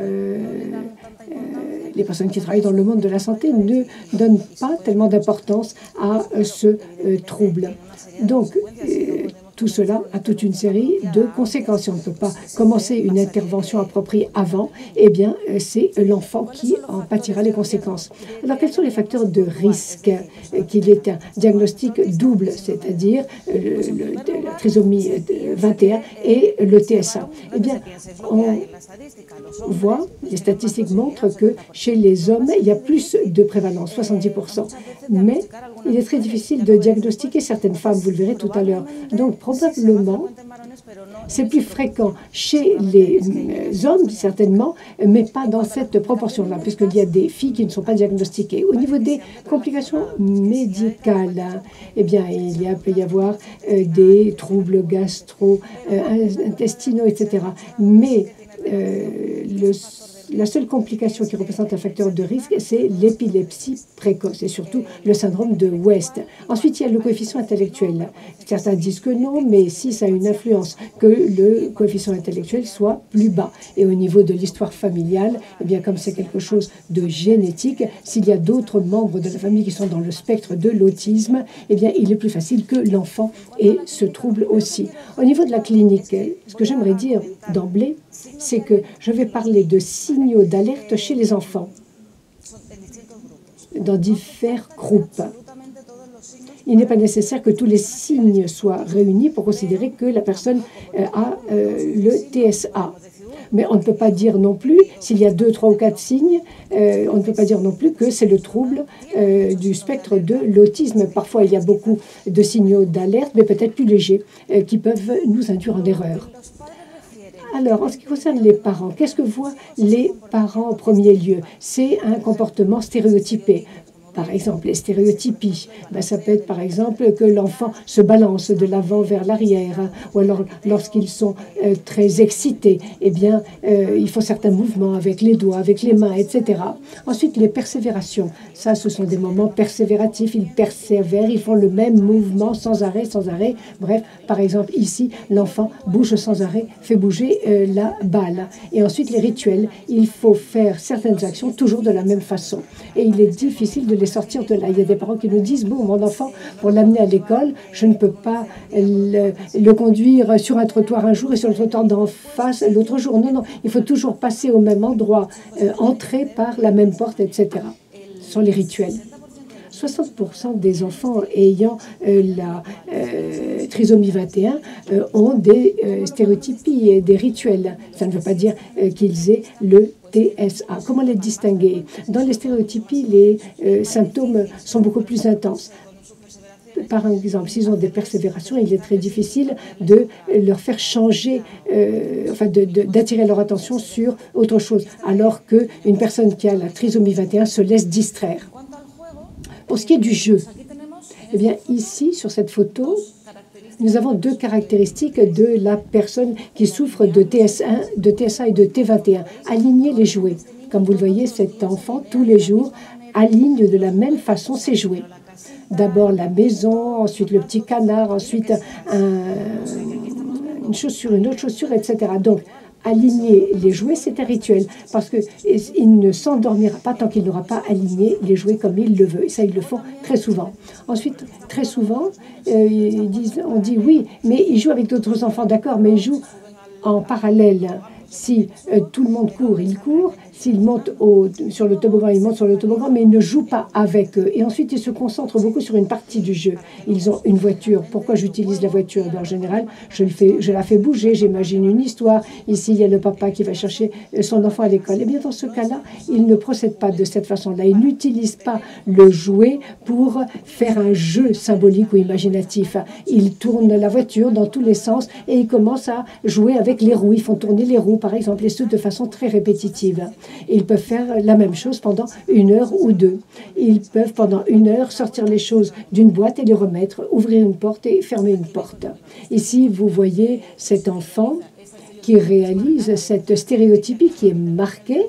les personnes qui travaillent dans le monde de la santé ne donnent pas tellement d'importance à ce trouble. Donc, tout cela a toute une série de conséquences. Si on ne peut pas commencer une intervention appropriée avant, c'est l'enfant qui en pâtira les conséquences. Alors, quels sont les facteurs de risque qu'il ait un diagnostic double, c'est-à-dire la trisomie 21 et le TSA? On voit, les statistiques montrent que chez les hommes, il y a plus de prévalence, 70%. Mais il est très difficile de diagnostiquer certaines femmes, vous le verrez tout à l'heure. Donc, probablement, c'est plus fréquent chez les hommes, certainement, mais pas dans cette proportion-là, puisqu'il y a des filles qui ne sont pas diagnostiquées. Au niveau des complications médicales, il peut y avoir des troubles gastro-intestinaux, etc. Mais la seule complication qui représente un facteur de risque, c'est l'épilepsie précoce et surtout le syndrome de West. Ensuite, il y a le coefficient intellectuel. Certains disent que non, mais si ça a une influence, que le coefficient intellectuel soit plus bas. Et au niveau de l'histoire familiale, comme c'est quelque chose de génétique, s'il y a d'autres membres de la famille qui sont dans le spectre de l'autisme, il est plus facile que l'enfant ait ce trouble aussi. Au niveau de la clinique, ce que j'aimerais dire d'emblée, c'est que je vais parler de signaux d'alerte chez les enfants dans divers groupes. Il n'est pas nécessaire que tous les signes soient réunis pour considérer que la personne a le TSA. Mais on ne peut pas dire non plus, s'il y a 2, 3 ou 4 signes, on ne peut pas dire non plus que c'est le trouble du spectre de l'autisme. Parfois, il y a beaucoup de signaux d'alerte, mais peut-être plus légers, qui peuvent nous induire en erreur. Alors, en ce qui concerne les parents, qu'est-ce que voient les parents en premier lieu? C'est un comportement stéréotypé. Par exemple, les stéréotypies, ça peut être par exemple que l'enfant se balance de l'avant vers l'arrière, ou alors lorsqu'ils sont très excités, ils font certains mouvements avec les doigts, avec les mains, etc. Ensuite, les persévérations. Ça, ce sont des moments persévératifs. Ils persévèrent, ils font le même mouvement sans arrêt, sans arrêt. Bref, par exemple, ici, l'enfant bouge sans arrêt, fait bouger la balle. Et ensuite, les rituels. Il faut faire certaines actions toujours de la même façon. Et il est difficile de les sortir de là. Il y a des parents qui nous disent, bon, mon enfant, pour l'amener à l'école, je ne peux pas le conduire sur un trottoir un jour et sur le trottoir d'en face l'autre jour. Non, non, il faut toujours passer au même endroit, entrer par la même porte, etc. Ce sont les rituels. 60% des enfants ayant la trisomie 21 ont des stéréotypies et des rituels. Ça ne veut pas dire qu'ils aient le TSA. Comment les distinguer? Dans les stéréotypies, les symptômes sont beaucoup plus intenses. Par exemple, s'ils ont des persévérations, il est très difficile de leur faire changer, d'attirer leur attention sur autre chose, alors qu'une personne qui a la trisomie 21 se laisse distraire. Pour ce qui est du jeu, ici, sur cette photo, nous avons 2 caractéristiques de la personne qui souffre de TSA et de T21. Aligner les jouets. Comme vous le voyez, cet enfant, tous les jours, aligne de la même façon ses jouets. D'abord la maison, ensuite le petit canard, ensuite une chaussure, une autre chaussure, etc. Donc, aligner les jouets, c'est un rituel, parce qu'il ne s'endormira pas tant qu'il n'aura pas aligné les jouets comme il le veut. Et ça, ils le font très souvent. Ensuite, très souvent, on dit oui, mais il joue avec d'autres enfants, d'accord, mais il joue en parallèle. Si tout le monde court, il court. S'il monte sur le toboggan, il monte sur le toboggan, mais il ne joue pas avec eux. Et ensuite, ils se concentrent beaucoup sur une partie du jeu. Ils ont une voiture. Pourquoi j'utilise la voiture? En général, je la fais bouger, j'imagine une histoire. Ici, il y a le papa qui va chercher son enfant à l'école. Eh bien, dans ce cas-là, il ne procède pas de cette façon-là. Il n'utilise pas le jouet pour faire un jeu symbolique ou imaginatif. Il tourne la voiture dans tous les sens et il commence à jouer avec les roues. Ils font tourner les roues, par exemple, et ce de façon très répétitive. Ils peuvent faire la même chose pendant 1 heure ou 2. Ils peuvent pendant 1 heure sortir les choses d'une boîte et les remettre, ouvrir une porte et fermer une porte. Ici, vous voyez cet enfant qui réalise cette stéréotypie qui est marquée.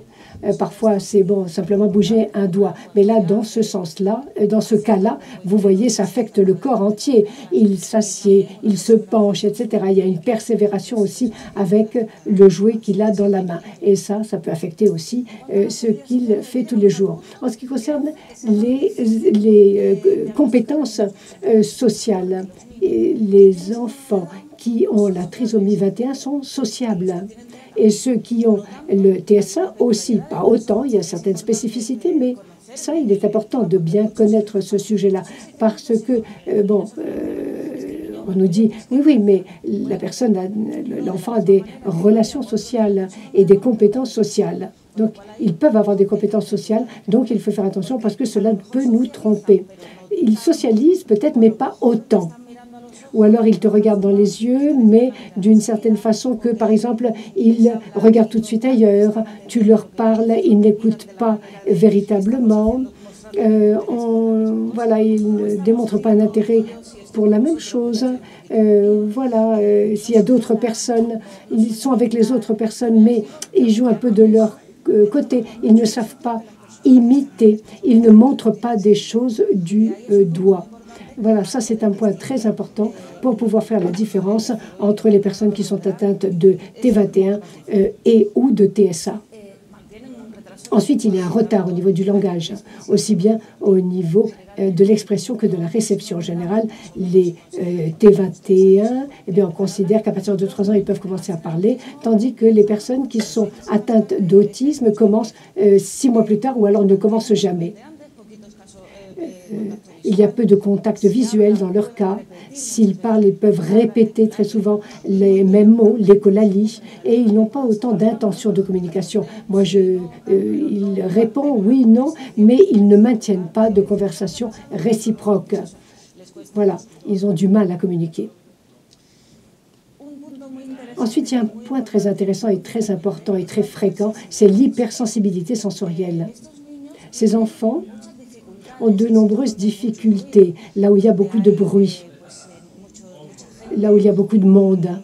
Parfois, c'est bon, simplement bouger un doigt. Mais là, dans ce sens-là, dans ce cas-là, vous voyez, ça affecte le corps entier. Il s'assied, il se penche, etc. Il y a une persévération aussi avec le jouet qu'il a dans la main. Et ça peut affecter aussi ce qu'il fait tous les jours. En ce qui concerne les compétences sociales, les enfants qui ont la trisomie 21 sont sociables. Et ceux qui ont le TSA aussi, pas autant, il y a certaines spécificités, mais ça, il est important de bien connaître ce sujet-là. Parce que, on nous dit, oui, mais l'enfant a des relations sociales et des compétences sociales. Donc, ils peuvent avoir des compétences sociales, donc il faut faire attention parce que cela peut nous tromper. Ils socialisent peut-être, mais pas autant. Ou alors ils te regardent dans les yeux, mais d'une certaine façon que, par exemple, ils regardent tout de suite ailleurs, tu leur parles, ils n'écoutent pas véritablement, ils ne démontrent pas un intérêt pour la même chose. S'il y a d'autres personnes, ils sont avec les autres personnes, mais ils jouent un peu de leur côté. Ils ne savent pas imiter, ils ne montrent pas des choses du doigt. Voilà, ça c'est un point très important pour pouvoir faire la différence entre les personnes qui sont atteintes de T21 et ou de TSA. Ensuite, il y a un retard au niveau du langage, aussi bien au niveau de l'expression que de la réception. En général, les T21, on considère qu'à partir de 3 ans, ils peuvent commencer à parler, tandis que les personnes qui sont atteintes d'autisme commencent 6 mois plus tard ou alors ne commencent jamais. Il y a peu de contact visuel dans leur cas. S'ils parlent, ils peuvent répéter très souvent les mêmes mots, l'écolalie, et ils n'ont pas autant d'intention de communication. Ils répondent oui, non, mais ils ne maintiennent pas de conversation réciproque. Voilà, ils ont du mal à communiquer. Ensuite, il y a un point très intéressant et très important et très fréquent, c'est l'hypersensibilité sensorielle. Ces enfants ont de nombreuses difficultés, là où il y a beaucoup de bruit, là où il y a beaucoup de monde,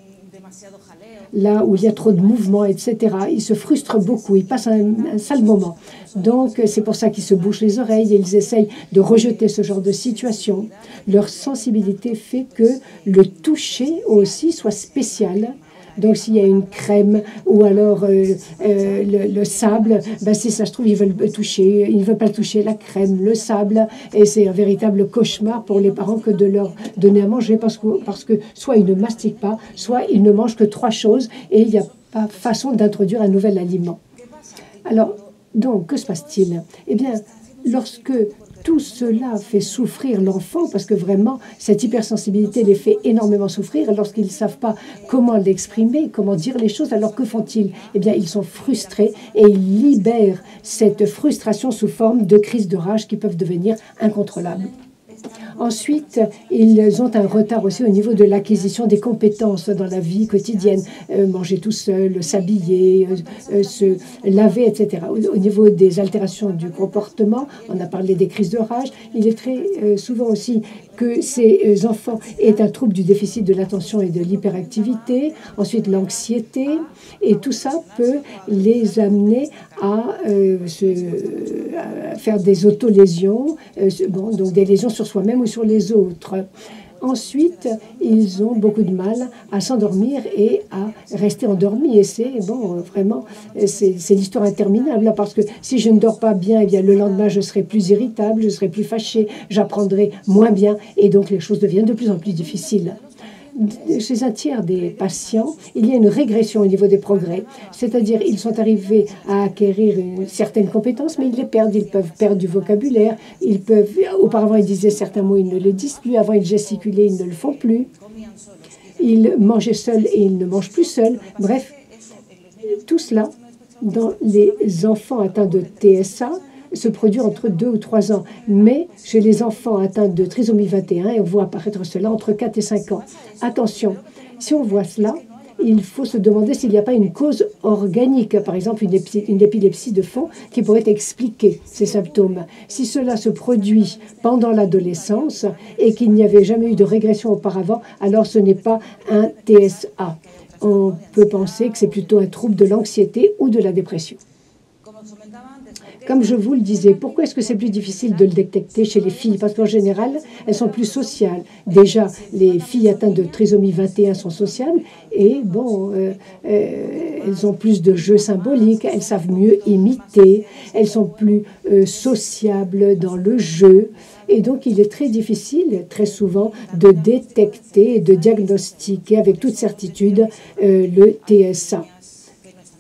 là où il y a trop de mouvements, etc. Ils se frustrent beaucoup, ils passent un sale moment. Donc, c'est pour ça qu'ils se bouchent les oreilles et ils essayent de rejeter ce genre de situation. Leur sensibilité fait que le toucher aussi soit spécial. Donc, s'il y a une crème ou alors le sable, si ça se trouve, ils veulent toucher, ils ne veulent pas toucher la crème, le sable. Et c'est un véritable cauchemar pour les parents que de leur donner à manger parce que soit ils ne mastiquent pas, soit ils ne mangent que 3 choses et il n'y a pas façon d'introduire un nouvel aliment. Alors, donc, que se passe-t-il? Eh bien, lorsque tout cela fait souffrir l'enfant, parce que vraiment, cette hypersensibilité les fait énormément souffrir. Lorsqu'ils ne savent pas comment l'exprimer, comment dire les choses, alors que font-ils? Eh bien, ils sont frustrés et ils libèrent cette frustration sous forme de crises de rage qui peuvent devenir incontrôlables. Ensuite, ils ont un retard aussi au niveau de l'acquisition des compétences dans la vie quotidienne. Manger tout seul, s'habiller, se laver, etc. Au niveau des altérations du comportement, on a parlé des crises de rage. Il est très souvent aussi que ces enfants aient un trouble du déficit de l'attention et de l'hyperactivité. Ensuite, l'anxiété. Et tout ça peut les amener à faire des autolésions, donc des lésions sur soi-même ou sur les autres. Ensuite, ils ont beaucoup de mal à s'endormir et à rester endormis. Et c'est vraiment, c'est l'histoire interminable, là, parce que si je ne dors pas bien, eh bien, le lendemain, je serai plus irritable, je serai plus fâchée, j'apprendrai moins bien, et donc les choses deviennent de plus en plus difficiles. chez un tiers des patients, il y a une régression au niveau des progrès. C'est-à-dire, ils sont arrivés à acquérir une certaine compétence, mais ils les perdent. Ils peuvent perdre du vocabulaire. Auparavant, ils disaient certains mots, ils ne le disent plus. Avant, ils gesticulaient, ils ne le font plus. Ils mangeaient seuls et ils ne mangent plus seuls. Bref, tout cela, dans les enfants atteints de TSA, se produit entre 2 ou 3 ans. Mais chez les enfants atteints de trisomie 21, on voit apparaître cela entre 4 et 5 ans. Attention, si on voit cela, il faut se demander s'il n'y a pas une cause organique, par exemple une épilepsie de fond, qui pourrait expliquer ces symptômes. Si cela se produit pendant l'adolescence et qu'il n'y avait jamais eu de régression auparavant, alors ce n'est pas un TSA. On peut penser que c'est plutôt un trouble de l'anxiété ou de la dépression. Comme je vous le disais, pourquoi est-ce que c'est plus difficile de le détecter chez les filles? Parce qu'en général, elles sont plus sociales. Déjà, les filles atteintes de trisomie 21 sont sociales et bon, elles ont plus de jeux symboliques, elles savent mieux imiter, elles sont plus sociables dans le jeu. Et donc, il est très difficile, très souvent, de détecter et de diagnostiquer avec toute certitude le TSA.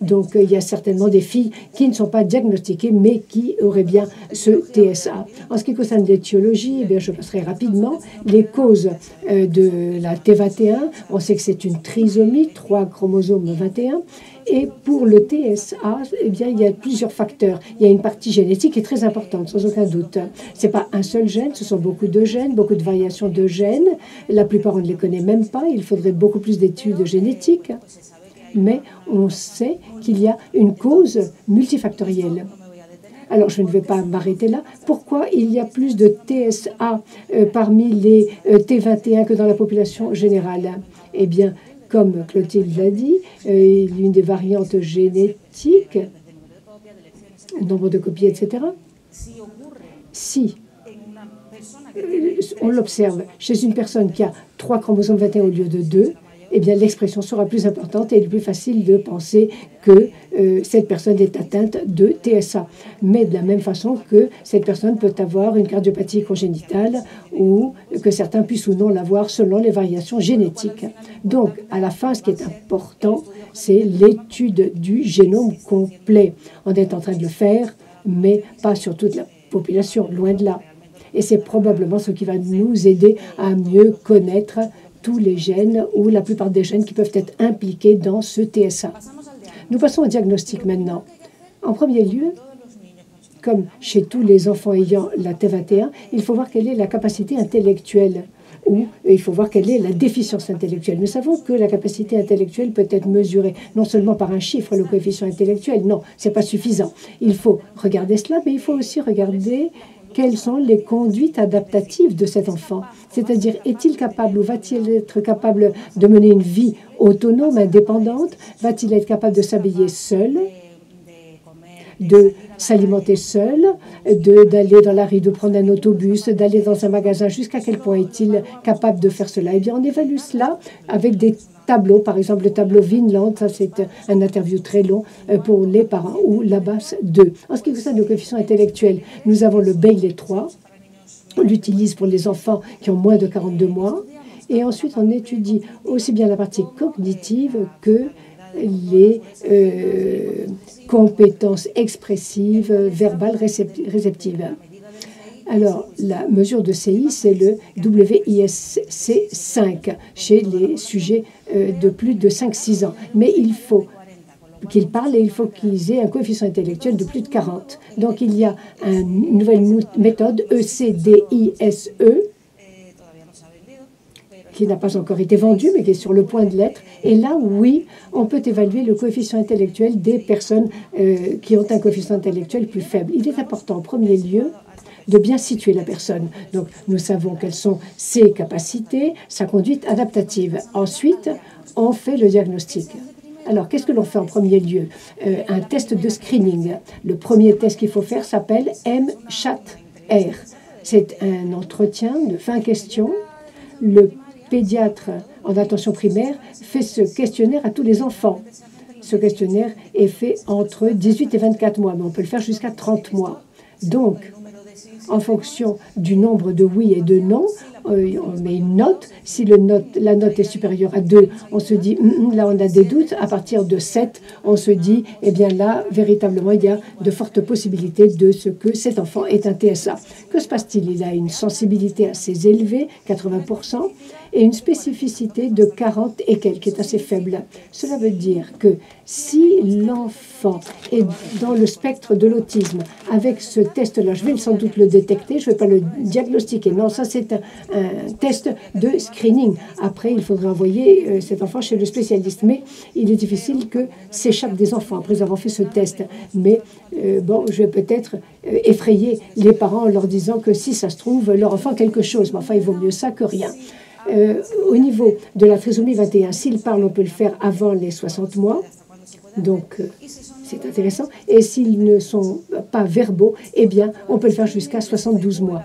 Donc, il y a certainement des filles qui ne sont pas diagnostiquées, mais qui auraient bien ce TSA. En ce qui concerne l'étiologie, eh bien, je passerai rapidement. Les causes de la T21, on sait que c'est une trisomie, 3 chromosomes 21. Et pour le TSA, eh bien, il y a plusieurs facteurs. Il y a une partie génétique qui est très importante, sans aucun doute. Ce n'est pas un seul gène, ce sont beaucoup de gènes, beaucoup de variations de gènes. La plupart, on ne les connaît même pas. Il faudrait beaucoup plus d'études génétiques. Mais on sait qu'il y a une cause multifactorielle. Alors, je ne vais pas m'arrêter là. Pourquoi il y a plus de TSA parmi les T21 que dans la population générale? Eh bien, comme Clotilde l'a dit, une des variantes génétiques, nombre de copies, etc. Si on l'observe chez une personne qui a 3 chromosomes 21 au lieu de 2, eh bien, l'expression sera plus importante et il est plus facile de penser que cette personne est atteinte de TSA. Mais de la même façon que cette personne peut avoir une cardiopathie congénitale ou que certains puissent ou non l'avoir selon les variations génétiques. Donc, à la fin, ce qui est important, c'est l'étude du génome complet. On est en train de le faire, mais pas sur toute la population, loin de là. Et c'est probablement ce qui va nous aider à mieux connaître tous les gènes ou la plupart des gènes qui peuvent être impliqués dans ce TSA. Nous passons au diagnostic maintenant. En premier lieu, comme chez tous les enfants ayant la T21, il faut voir quelle est la capacité intellectuelle ou il faut voir quelle est la déficience intellectuelle. Nous savons que la capacité intellectuelle peut être mesurée non seulement par un chiffre, le coefficient intellectuel. Non, ce n'est pas suffisant. Il faut regarder cela, mais il faut aussi regarder quelles sont les conduites adaptatives de cet enfant. C'est-à-dire, est-il capable ou va-t-il être capable de mener une vie autonome, indépendante? Va-t-il être capable de s'habiller seul, de s'alimenter seul, d'aller dans la rue, de prendre un autobus, d'aller dans un magasin? Jusqu'à quel point est-il capable de faire cela? Eh bien, on évalue cela avec des tableaux. Par exemple, le tableau Vinland, ça c'est un interview très long pour les parents, ou la base 2. En ce qui concerne le coefficient intellectuel, nous avons le Bayley 3. On l'utilise pour les enfants qui ont moins de 42 mois. Et ensuite, on étudie aussi bien la partie cognitive que les compétences expressives, verbales, réceptives. Alors, la mesure de CI, c'est le WISC5 chez les sujets de plus de 5-6 ans. Mais il faut qu'ils parlent et il faut qu'ils aient un coefficient intellectuel de plus de 40. Donc, il y a une nouvelle méthode, ECDISE, qui n'a pas encore été vendue, mais qui est sur le point de l'être. Et là, oui, on peut évaluer le coefficient intellectuel des personnes qui ont un coefficient intellectuel plus faible. Il est important, en premier lieu, de bien situer la personne. Donc, nous savons quelles sont ses capacités, sa conduite adaptative. Ensuite, on fait le diagnostic. Alors, qu'est-ce que l'on fait en premier lieu? Un test de screening. Le premier test qu'il faut faire s'appelle MCHAT-R. C'est un entretien de 20 questions. Le pédiatre en attention primaire fait ce questionnaire à tous les enfants. Ce questionnaire est fait entre 18 et 24 mois, mais on peut le faire jusqu'à 30 mois. Donc, en fonction du nombre de oui et de non, on met une note. Si la note est supérieure à 2, on se dit, là on a des doutes. À partir de 7, on se dit, eh bien là, véritablement, il y a de fortes possibilités de ce que cet enfant est un TSA. Que se passe-t-il? Il a une sensibilité assez élevée, 80%, et une spécificité de 40 et quelques, qui est assez faible. Cela veut dire que si l'enfant est dans le spectre de l'autisme, avec ce test-là, je vais sans doute le détecter, je ne vais pas le diagnostiquer. Non, ça c'est un test de screening. Après, il faudra envoyer cet enfant chez le spécialiste. Mais il est difficile que s'échappe des enfants après avoir fait ce test. Mais bon, je vais peut-être effrayer les parents en leur disant que si ça se trouve, leur enfant a quelque chose. Mais enfin, il vaut mieux ça que rien. Au niveau de la trisomie 21, s'ils parlent, on peut le faire avant les 60 mois. Donc, c'est intéressant. Et s'ils ne sont pas verbaux, eh bien, on peut le faire jusqu'à 72 mois.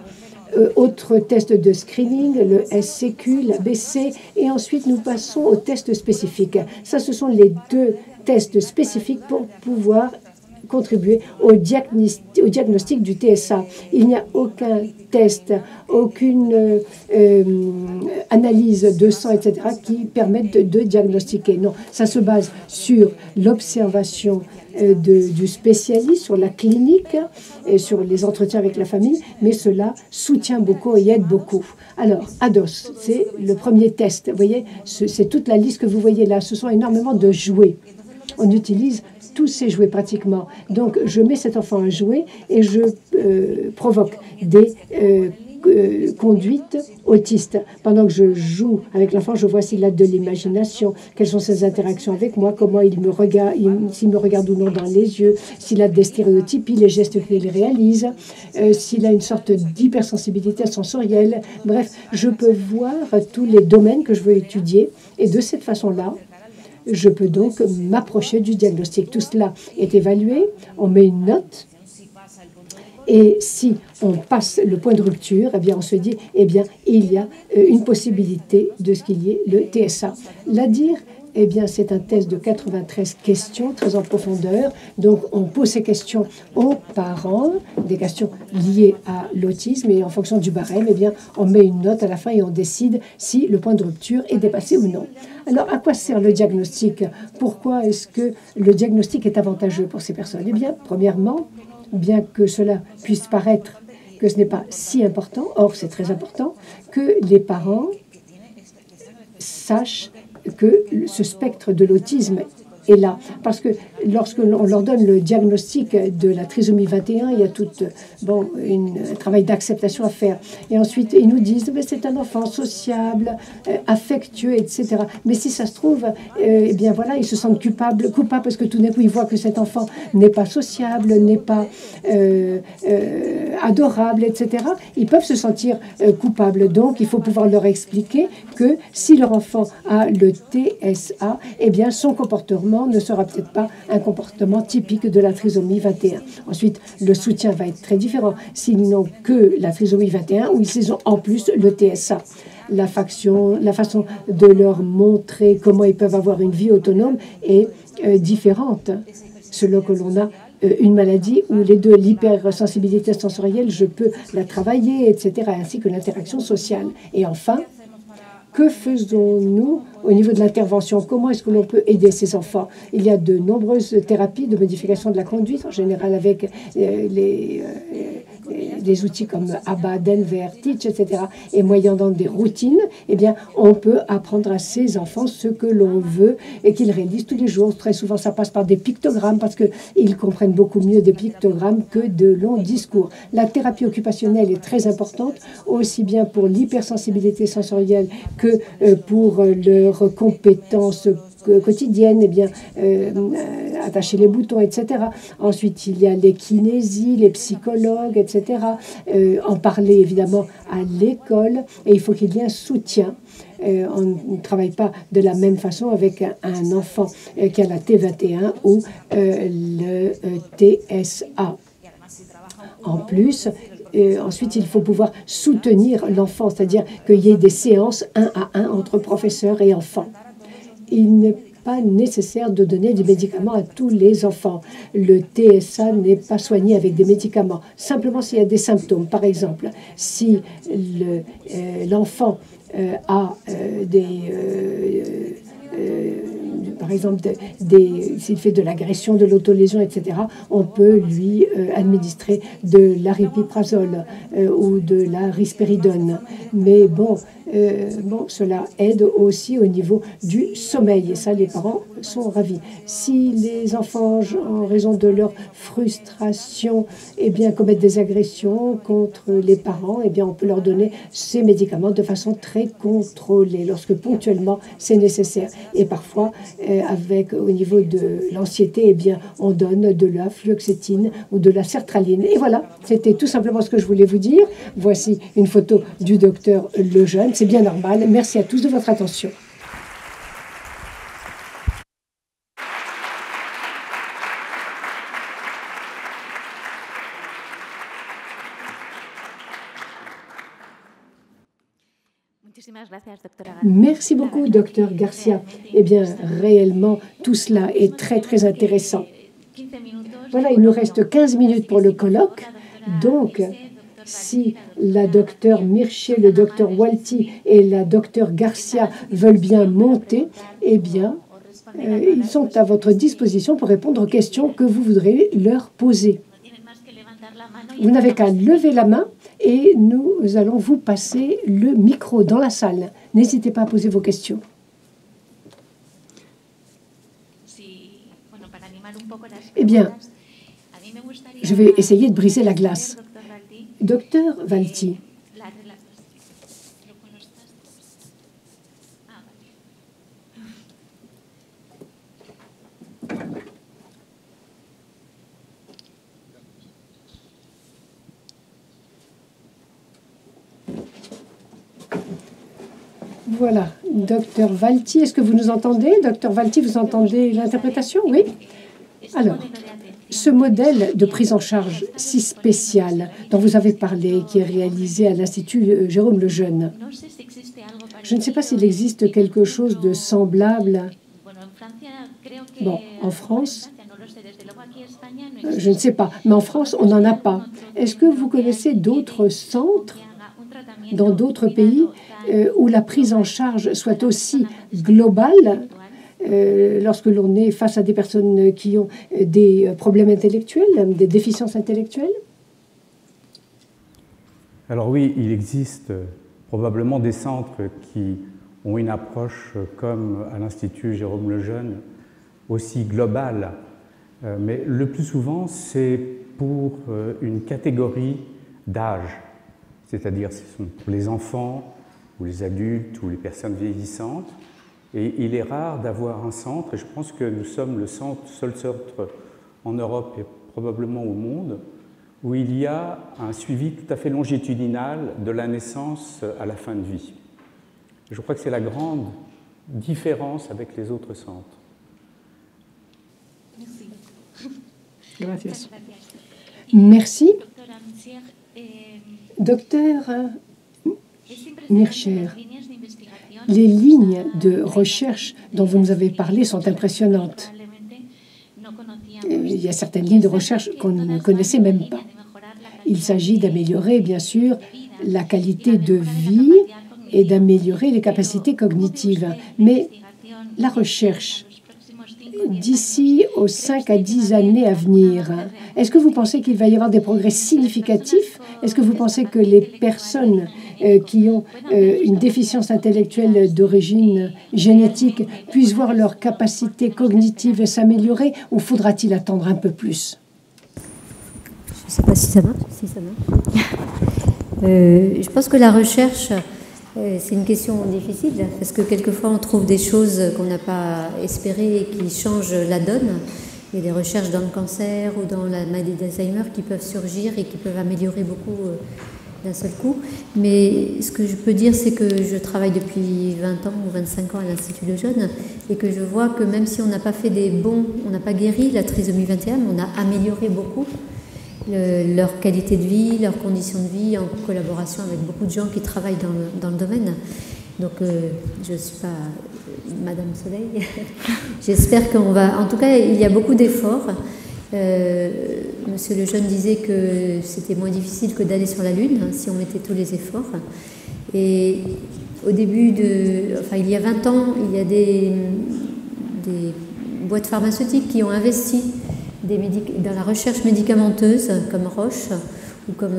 Autre test de screening, le SCQ, l'ABC, et ensuite nous passons aux tests spécifiques. Ça, ce sont les 2 tests spécifiques pour pouvoir contribuer au diagnostic du TSA. Il n'y a aucun test, aucune analyse de sang, etc., qui permettent de diagnostiquer. Non, ça se base sur l'observation du spécialiste, sur la clinique et sur les entretiens avec la famille, mais cela soutient beaucoup et aide beaucoup. Alors, ADOS, c'est le premier test. Vous voyez, c'est toute la liste que vous voyez là. Ce sont énormément de jouets. On utilise tous ces jouets pratiquement. Donc, je mets cet enfant à jouer et je provoque des conduites autistes. Pendant que je joue avec l'enfant, je vois s'il a de l'imagination, quelles sont ses interactions avec moi, comment il me regarde, s'il me regarde ou non dans les yeux, s'il a des stéréotypies, les gestes qu'il réalise, s'il a une sorte d'hypersensibilité sensorielle. Bref, je peux voir tous les domaines que je veux étudier et de cette façon-là, je peux donc m'approcher du diagnostic. Tout cela est évalué, on met une note, et si on passe le point de rupture, eh bien, on se dit, eh bien, il y a une possibilité de ce qu'il y ait le TSA. L'ADIR, eh bien, c'est un test de 93 questions, très en profondeur. Donc, on pose ces questions aux parents, des questions liées à l'autisme, et en fonction du barème, eh bien, on met une note à la fin et on décide si le point de rupture est dépassé ou non. Alors, à quoi sert le diagnostic? Pourquoi est-ce que le diagnostic est avantageux pour ces personnes? Eh bien, premièrement, bien que cela puisse paraître que ce n'est pas si important, or c'est très important, que les parents sachent que ce spectre de l'autisme est là. Parce que lorsque l'on leur donne le diagnostic de la trisomie 21, il y a tout un travail d'acceptation à faire. Et ensuite, ils nous disent mais c'est un enfant sociable, affectueux, etc. Mais si ça se trouve, eh bien voilà, ils se sentent coupables parce que tout d'un coup, ils voient que cet enfant n'est pas sociable, n'est pas adorable, etc. Ils peuvent se sentir coupables. Donc, il faut pouvoir leur expliquer que si leur enfant a le TSA, eh bien, son comportement ne sera peut-être pas un comportement typique de la trisomie 21. Ensuite, le soutien va être très différent s'ils n'ont que la trisomie 21 ou s'ils ont en plus le TSA. La façon de leur montrer comment ils peuvent avoir une vie autonome est différente selon que l'on a une maladie ou les deux, l'hypersensibilité sensorielle, je peux la travailler, etc., ainsi que l'interaction sociale. Et enfin, que faisons-nous au niveau de l'intervention? Comment est-ce que l'on peut aider ces enfants? Il y a de nombreuses thérapies de modification de la conduite, en général avec des outils comme ABA, Denver, Teach, etc. Et moyennant des routines, eh bien, on peut apprendre à ces enfants ce que l'on veut et qu'ils réalisent tous les jours. Très souvent, ça passe par des pictogrammes parce qu'ils comprennent beaucoup mieux des pictogrammes que de longs discours. La thérapie occupationnelle est très importante, aussi bien pour l'hypersensibilité sensorielle que pour leurs compétences quotidiennes, eh bien, attacher les boutons, etc. Ensuite, il y a les kinésies, les psychologues, etc. En parler évidemment à l'école, et il faut qu'il y ait un soutien. On ne travaille pas de la même façon avec un enfant qui a la T21 ou le TSA. En plus, ensuite, il faut pouvoir soutenir l'enfant, c'est-à-dire qu'il y ait des séances 1 à 1 entre professeurs et enfants. Il n'est pas nécessaire de donner des médicaments à tous les enfants. Le TSA n'est pas soigné avec des médicaments. Simplement s'il y a des symptômes. Par exemple, si l'enfant a par exemple, s'il fait de l'agression, de l'autolésion, etc., on peut lui administrer de l'aripiprazole ou de la risperidone. Mais bon, cela aide aussi au niveau du sommeil. Et ça, les parents sont ravis. Si les enfants, en raison de leur frustration, commettent des agressions contre les parents, on peut leur donner ces médicaments de façon très contrôlée, lorsque ponctuellement c'est nécessaire. Et parfois, au niveau de l'anxiété, on donne de la fluoxétine ou de la sertraline. Et voilà, c'était tout simplement ce que je voulais vous dire. Voici une photo du docteur Lejeune. C'est bien normal. Merci à tous de votre attention. Merci beaucoup, docteur Garcia. Réellement, tout cela est très, très intéressant. Voilà, il nous reste 15 minutes pour le colloque. Donc, si la docteure Mircea, le docteur Walti et la docteure Garcia veulent bien monter, ils sont à votre disposition pour répondre aux questions que vous voudrez leur poser. Vous n'avez qu'à lever la main et nous allons vous passer le micro dans la salle. N'hésitez pas à poser vos questions. Je vais essayer de briser la glace. Docteur Walti, voilà, docteur Walti, est-ce que vous nous entendez? Docteur Walti, vous entendez l'interprétation? Oui. Alors, ce modèle de prise en charge si spécial dont vous avez parlé, qui est réalisé à l'Institut Jérôme Lejeune, je ne sais pas s'il existe quelque chose de semblable. Bon, en France, je ne sais pas, mais en France, on n'en a pas. Est-ce que vous connaissez d'autres centres dans d'autres pays où la prise en charge soit aussi globale lorsque l'on est face à des personnes qui ont des problèmes intellectuels, des déficiences intellectuelles? Alors oui, il existe probablement des centres qui ont une approche comme à l'Institut Jérôme Lejeune, aussi globale, mais le plus souvent c'est pour une catégorie d'âge, c'est-à-dire ce sont pour les enfants ou les adultes ou les personnes vieillissantes. Et il est rare d'avoir un centre, et je pense que nous sommes le seul centre en Europe et probablement au monde, où il y a un suivi tout à fait longitudinal de la naissance à la fin de vie. Je crois que c'est la grande différence avec les autres centres. Gracias. Merci. Docteur Mircea, les lignes de recherche dont vous nous avez parlé sont impressionnantes. Il y a certaines lignes de recherche qu'on ne connaissait même pas. Il s'agit d'améliorer, bien sûr, la qualité de vie et d'améliorer les capacités cognitives. Mais la recherche, d'ici aux 5 à 10 années à venir, est-ce que vous pensez qu'il va y avoir des progrès significatifs? Est-ce que vous pensez que les personnes qui ont une déficience intellectuelle d'origine génétique puissent voir leur capacité cognitive s'améliorer, ou faudra-t-il attendre un peu plus? Je ne sais pas si ça marche. Je pense que la recherche, c'est une question difficile, parce que quelquefois on trouve des choses qu'on n'a pas espérées et qui changent la donne. Il y a des recherches dans le cancer ou dans la maladie d'Alzheimer qui peuvent surgir et qui peuvent améliorer beaucoup d'un seul coup. Mais ce que je peux dire, c'est que je travaille depuis 20 ans ou 25 ans à l'Institut Lejeune et que je vois que même si on n'a pas fait on n'a pas guéri la trisomie 21, on a amélioré beaucoup leur qualité de vie, leurs conditions de vie, en collaboration avec beaucoup de gens qui travaillent dans le domaine. Donc, je ne suis pas Madame Soleil. J'espère qu'on va... En tout cas, il y a beaucoup d'efforts. Monsieur Lejeune disait que c'était moins difficile que d'aller sur la Lune, hein, si on mettait tous les efforts. Et au début il y a 20 ans, il y a des boîtes pharmaceutiques qui ont investi dans la recherche médicamenteuse, comme Roche ou comme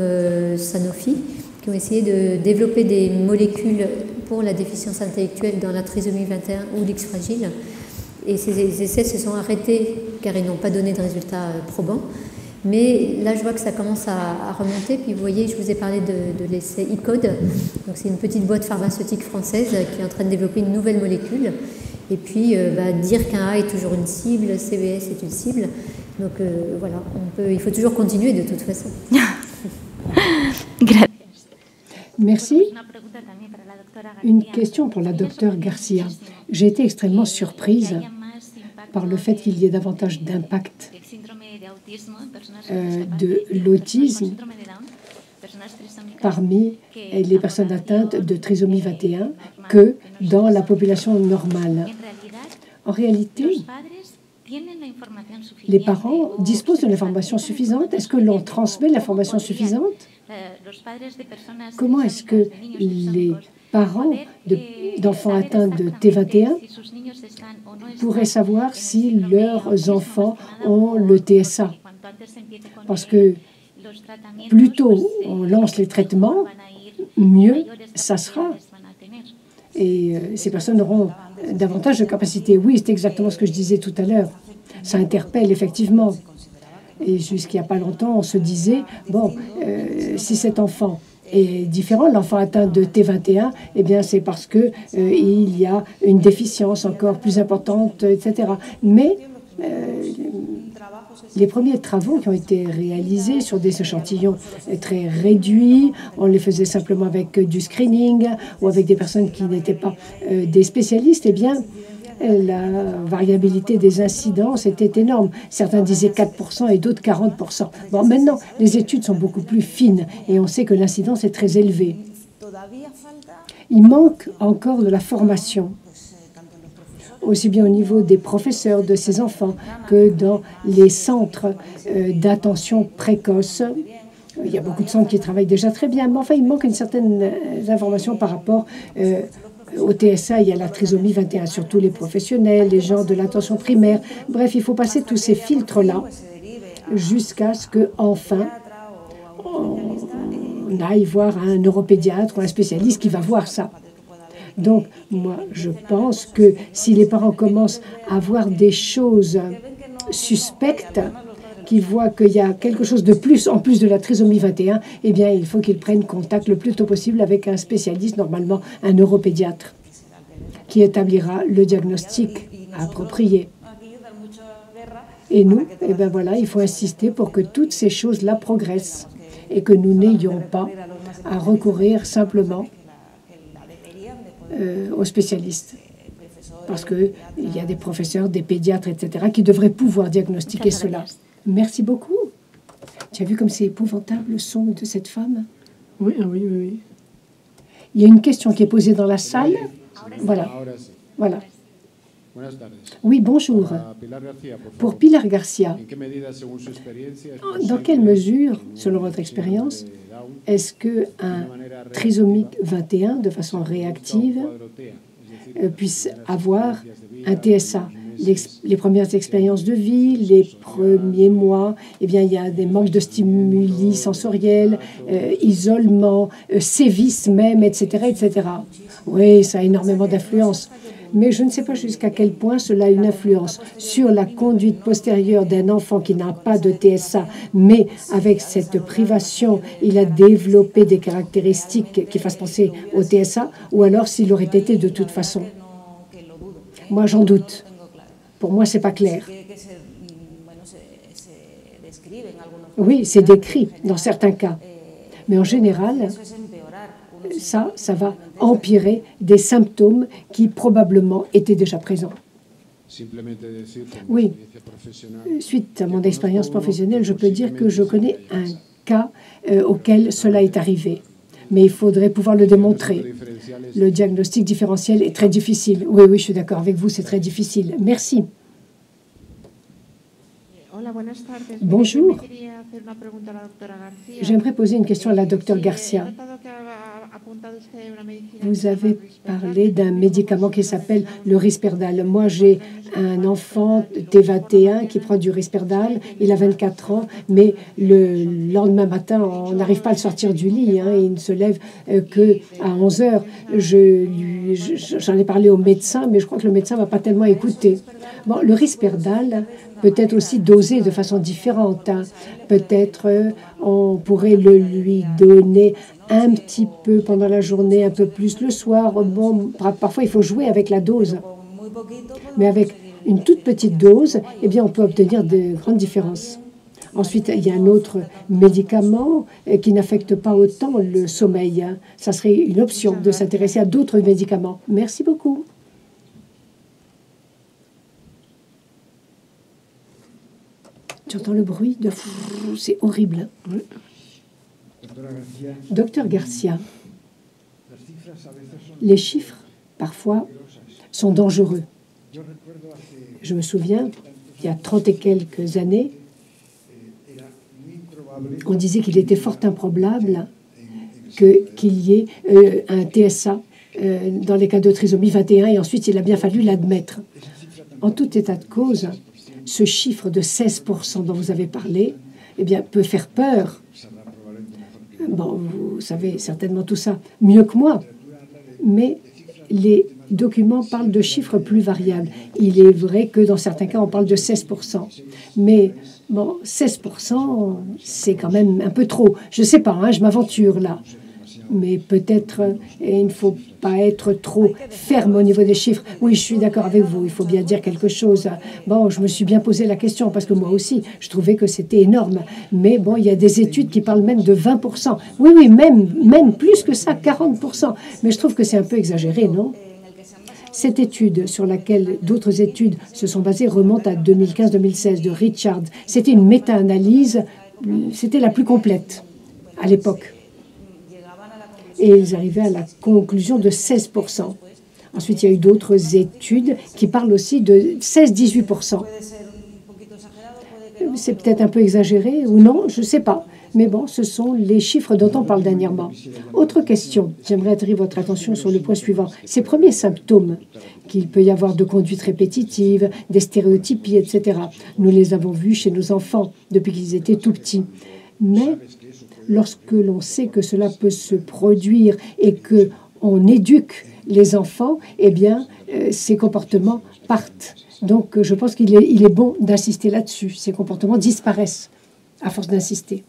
Sanofi, qui ont essayé de développer des molécules pour la déficience intellectuelle dans la trisomie 21 ou l'X fragile. Et ces essais se sont arrêtés car ils n'ont pas donné de résultats probants. Mais là, je vois que ça commence à remonter. Puis vous voyez, je vous ai parlé de l'essai ICODE. Donc c'est une petite boîte pharmaceutique française qui est en train de développer une nouvelle molécule. Et puis dire qu'un A est toujours une cible, CVS est une cible. Donc voilà, il faut toujours continuer de toute façon. Merci. Une question pour la docteure Garcia. J'ai été extrêmement surprise par le fait qu'il y ait davantage d'impact de l'autisme parmi les personnes atteintes de trisomie 21 que dans la population normale. En réalité, les parents disposent de l'information suffisante. Est-ce que l'on transmet l'information suffisante? Comment est-ce que les parents d'enfants atteints de T21 pourraient savoir si leurs enfants ont le TSA? Parce que plus tôt on lance les traitements, mieux ça sera. Et ces personnes auront davantage de capacités. Oui, c'est exactement ce que je disais tout à l'heure. Ça interpelle effectivement. Et jusqu'il n'y a pas longtemps, on se disait, bon, si cet enfant est différent, l'enfant atteint de T21, eh bien c'est parce que il y a une déficience encore plus importante, etc. Mais les premiers travaux qui ont été réalisés sur des échantillons très réduits, on les faisait simplement avec du screening ou avec des personnes qui n'étaient pas des spécialistes, eh bien la variabilité des incidences était énorme. Certains disaient 4% et d'autres 40%. Bon, maintenant, les études sont beaucoup plus fines et on sait que l'incidence est très élevée. Il manque encore de la formation, aussi bien au niveau des professeurs de ces enfants que dans les centres d'attention précoce. Il y a beaucoup de centres qui travaillent déjà très bien, mais enfin, il manque une certaine information par rapport au TSA et à la trisomie 21, surtout les professionnels, les gens de l'attention primaire. Bref, il faut passer tous ces filtres-là jusqu'à ce qu'enfin, on aille voir un neuropédiatre ou un spécialiste qui va voir ça. Donc, moi, je pense que si les parents commencent à voir des choses suspectes, qui voient qu'il y a quelque chose de plus en plus de la trisomie 21, eh bien, il faut qu'ils prennent contact le plus tôt possible avec un spécialiste, normalement un neuropédiatre, qui établira le diagnostic approprié. Et nous, eh bien voilà, il faut insister pour que toutes ces choses-là progressent et que nous n'ayons pas à recourir simplement aux spécialistes. Parce qu'il y a des professeurs, des pédiatres, etc., qui devraient pouvoir diagnostiquer cela. Merci beaucoup. Tu as vu comme c'est épouvantable le son de cette femme? Oui, oui, oui, oui. Il y a une question qui est posée dans la salle. Voilà. Voilà. Oui, bonjour. Pour Pilar Garcia, dans quelle mesure, selon votre expérience, est-ce qu'un trisomique 21, de façon réactive, puisse avoir un TSA? Les premières expériences de vie, les premiers mois, eh bien, il y a des manques de stimuli sensoriels, isolement, sévices même, etc., etc. Oui, ça a énormément d'influence. Mais je ne sais pas jusqu'à quel point cela a une influence sur la conduite postérieure d'un enfant qui n'a pas de TSA, mais avec cette privation, il a développé des caractéristiques qui fassent penser au TSA, ou alors s'il aurait été de toute façon. Moi, j'en doute. Pour moi, ce n'est pas clair. Oui, c'est décrit dans certains cas. Mais en général, ça va empirer des symptômes qui probablement étaient déjà présents. Oui, suite à mon expérience professionnelle, je peux dire que je connais un cas auquel cela est arrivé. mais il faudrait pouvoir le démontrer. Le diagnostic différentiel est très difficile. Oui, oui, je suis d'accord avec vous, c'est très difficile. Merci. Bonjour. J'aimerais poser une question à la docteure Garcia. Vous avez parlé d'un médicament qui s'appelle le Risperdal. Moi, j'ai un enfant T21 qui prend du Risperdal. Il a 24 ans, mais le lendemain matin, on n'arrive pas à le sortir du lit. Il ne se lève qu'à 11 heures. J'en ai parlé au médecin, mais je crois que le médecin ne va pas tellement écouter. Bon, le Risperdal peut être aussi dosé de façon différente. Peut-être on pourrait le lui donner un petit peu pendant la journée, un peu plus le soir. Bon, parfois, il faut jouer avec la dose. Mais avec une toute petite dose, eh bien, on peut obtenir de grandes différences. Ensuite, il y a un autre médicament qui n'affecte pas autant le sommeil. Ça serait une option de s'intéresser à d'autres médicaments. Merci beaucoup. J'entends le bruit de... C'est horrible. Oui. Docteur Garcia, les chiffres, parfois, sont dangereux. Je me souviens, il y a 30 et quelques années, on disait qu'il était fort improbable qu'il y ait un TSA dans les cas de trisomie 21, et ensuite, il a bien fallu l'admettre. En tout état de cause, ce chiffre de 16% dont vous avez parlé, eh bien, peut faire peur. Bon, vous savez certainement tout ça mieux que moi, mais les documents parlent de chiffres plus variables. Il est vrai que dans certains cas, on parle de 16%. Mais bon, 16%, c'est quand même un peu trop. Je ne sais pas, je m'aventure là. Mais peut-être, il ne faut pas être trop ferme au niveau des chiffres. Oui, je suis d'accord avec vous, il faut bien dire quelque chose. Bon, je me suis bien posé la question, parce que moi aussi, je trouvais que c'était énorme. Mais bon, il y a des études qui parlent même de 20%. Oui, oui, même plus que ça, 40%. Mais je trouve que c'est un peu exagéré, non? Cette étude sur laquelle d'autres études se sont basées remonte à 2015-2016 de Richard. C'était une méta-analyse, c'était la plus complète à l'époque. Et ils arrivaient à la conclusion de 16%. Ensuite, il y a eu d'autres études qui parlent aussi de 16-18%. C'est peut-être un peu exagéré ou non, je ne sais pas. Mais bon, ce sont les chiffres dont on parle dernièrement. Autre question, j'aimerais attirer votre attention sur le point suivant. Ces premiers symptômes qu'il peut y avoir de conduite répétitive, des stéréotypies, etc. Nous les avons vus chez nos enfants depuis qu'ils étaient tout petits. Mais lorsque l'on sait que cela peut se produire et qu'on éduque les enfants, eh bien, ces comportements partent. Donc, je pense qu'il est bon d'insister là-dessus. Ces comportements disparaissent à force d'insister.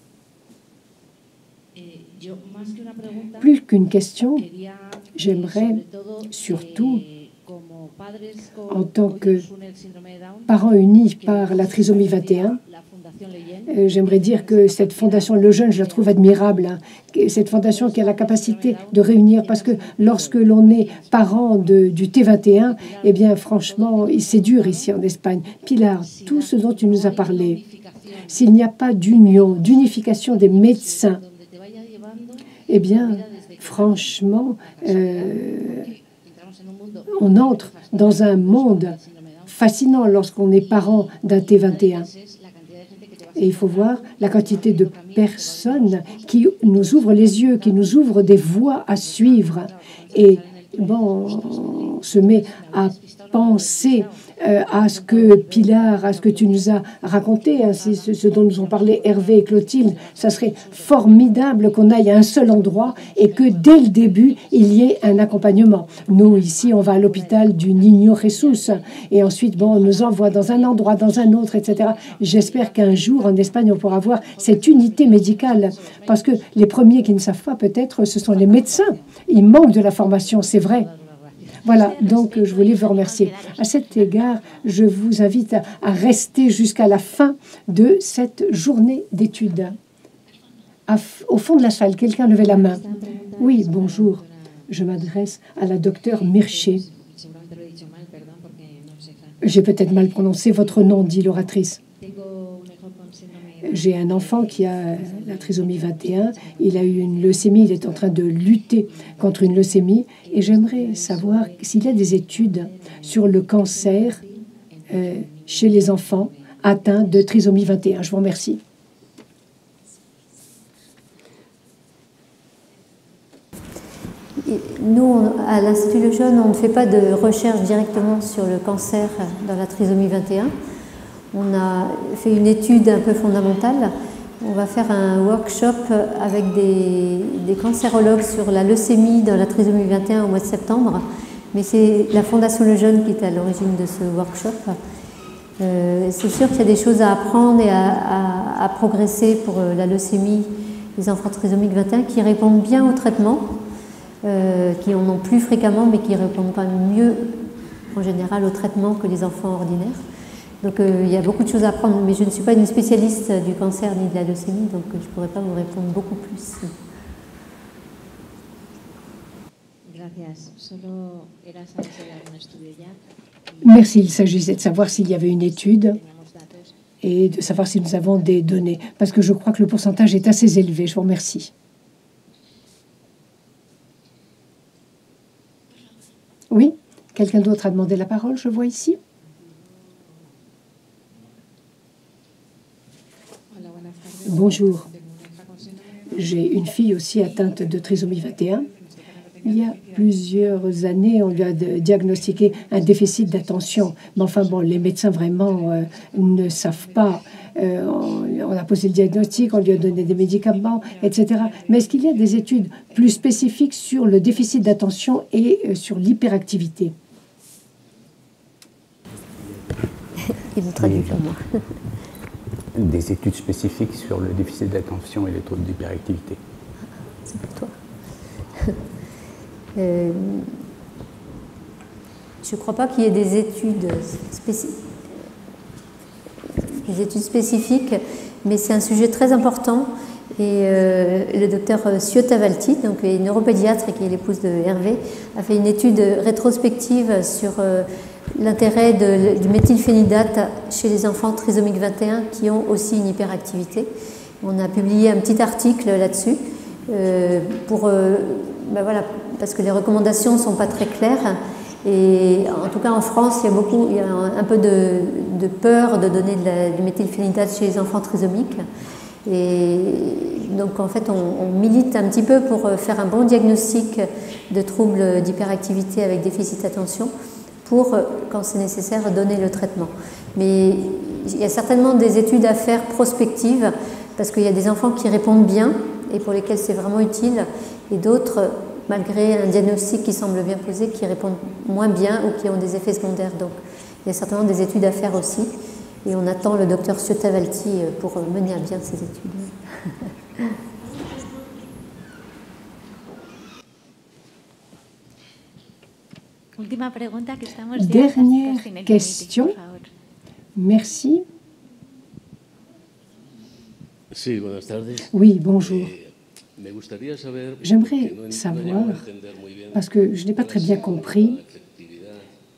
Plus qu'une question, j'aimerais surtout, en tant que parents unis par la trisomie 21, j'aimerais dire que cette fondation Le Jeune, je la trouve admirable. Cette fondation qui a la capacité de réunir, parce que lorsque l'on est parent du T21, eh bien, franchement, c'est dur ici en Espagne. Pilar, tout ce dont tu nous as parlé, s'il n'y a pas d'union, d'unification des médecins, eh bien, franchement, on entre dans un monde fascinant lorsqu'on est parent d'un T21. Et il faut voir la quantité de personnes qui nous ouvrent les yeux, qui nous ouvrent des voies à suivre. Et bon, on se met à penser à ce que Pilar, à ce que tu nous as raconté, ainsi ce dont nous ont parlé Hervé et Clotilde. Ça serait formidable qu'on aille à un seul endroit et que dès le début, il y ait un accompagnement. Nous, ici, on va à l'hôpital du Niño Jesús et ensuite, bon, on nous envoie dans un endroit, dans un autre, etc. J'espère qu'un jour, en Espagne, on pourra avoir cette unité médicale parce que les premiers qui ne savent pas, peut-être, ce sont les médecins. Ils manquent de la formation, c'est vrai. Voilà, donc je voulais vous remercier. À cet égard, je vous invite à rester jusqu'à la fin de cette journée d'études. Au fond de la salle, quelqu'un levait la main. Oui, bonjour. Je m'adresse à la docteure Mircea. J'ai peut-être mal prononcé votre nom, dit l'oratrice. J'ai un enfant qui a la trisomie 21. Il a eu une leucémie. Il est en train de lutter contre une leucémie. Et j'aimerais savoir s'il y a des études sur le cancer chez les enfants atteints de trisomie 21. Je vous remercie. Nous, à l'Institut Lejeune, on ne fait pas de recherche directement sur le cancer dans la trisomie 21. On a fait une étude un peu fondamentale. On va faire un workshop avec des cancérologues sur la leucémie dans la trisomie 21 au mois de septembre. Mais c'est la Fondation Lejeune qui est à l'origine de ce workshop. C'est sûr qu'il y a des choses à apprendre et à progresser pour la leucémie des enfants trisomiques 21 qui répondent bien au traitement. Qui en ont plus fréquemment, mais qui répondent quand même mieux, en général, au traitement que les enfants ordinaires. Donc il y a beaucoup de choses à apprendre, mais je ne suis pas une spécialiste du cancer ni de la leucémie, donc je ne pourrais pas vous répondre beaucoup plus. Merci, il s'agissait de savoir s'il y avait une étude et de savoir si nous avons des données, parce que je crois que le pourcentage est assez élevé. Je vous remercie. Oui, quelqu'un d'autre a demandé la parole, je vois ici. Bonjour. J'ai une fille aussi atteinte de trisomie 21. Il y a plusieurs années, on lui a diagnostiqué un déficit d'attention. Mais enfin, bon, les médecins vraiment ne savent pas. On a posé le diagnostic, on lui a donné des médicaments, etc. Mais est-ce qu'il y a des études plus spécifiques sur le déficit d'attention et sur l'hyperactivité? Il vous traduit pour moi. Des études spécifiques sur le déficit d'attention et les troubles d'hyperactivité. C'est pour toi. Je ne crois pas qu'il y ait des études spécifiques, mais c'est un sujet très important. Et le docteur Ciotavalti, donc qui est neuropédiatre et qui est l'épouse de Hervé, a fait une étude rétrospective sur l'intérêt du méthylphénidate chez les enfants trisomiques 21 qui ont aussi une hyperactivité. On a publié un petit article là-dessus voilà, parce que les recommandations ne sont pas très claires. Et en tout cas en France, il y a un peu de peur de donner du méthylphénidate chez les enfants trisomiques. Et donc en fait, on milite un petit peu pour faire un bon diagnostic de troubles d'hyperactivité avec déficit d'attention pour, quand c'est nécessaire, donner le traitement. Mais il y a certainement des études à faire prospectives parce qu'il y a des enfants qui répondent bien et pour lesquels c'est vraiment utile et d'autres, malgré un diagnostic qui semble bien posé, qui répondent moins bien ou qui ont des effets secondaires. Donc il y a certainement des études à faire aussi. Et on attend le docteur Ciotavalti pour mener à bien ces études. Dernière question. Merci. Oui, bonjour. J'aimerais savoir, parce que je n'ai pas très bien compris,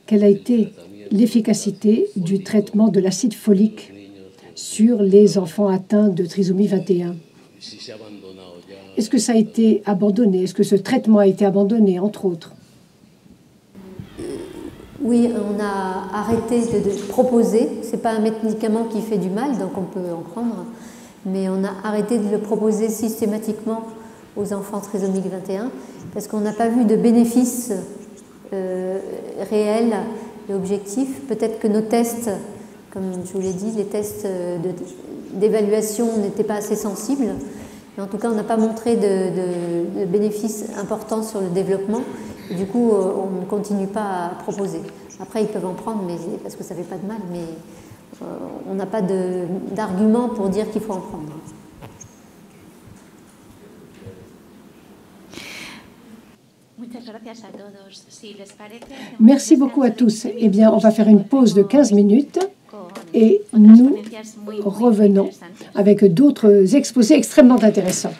quelle a été l'efficacité du traitement de l'acide folique sur les enfants atteints de trisomie 21. Est-ce que ça a été abandonné? Est-ce que ce traitement a été abandonné, entre autres? Oui, on a arrêté de proposer. Ce n'est pas un médicament qui fait du mal, donc on peut en prendre. Mais on a arrêté de le proposer systématiquement aux enfants trisomiques 21 parce qu'on n'a pas vu de bénéfices réels et objectifs. Peut-être que nos tests, comme je vous l'ai dit, les tests d'évaluation n'étaient pas assez sensibles. Mais en tout cas, on n'a pas montré de bénéfices importants sur le développement. Et du coup, on ne continue pas à proposer. Après, ils peuvent en prendre parce que ça ne fait pas de mal, mais on n'a pas d'argument pour dire qu'il faut en prendre. Merci beaucoup à tous. Eh bien, on va faire une pause de 15 minutes et nous revenons avec d'autres exposés extrêmement intéressants.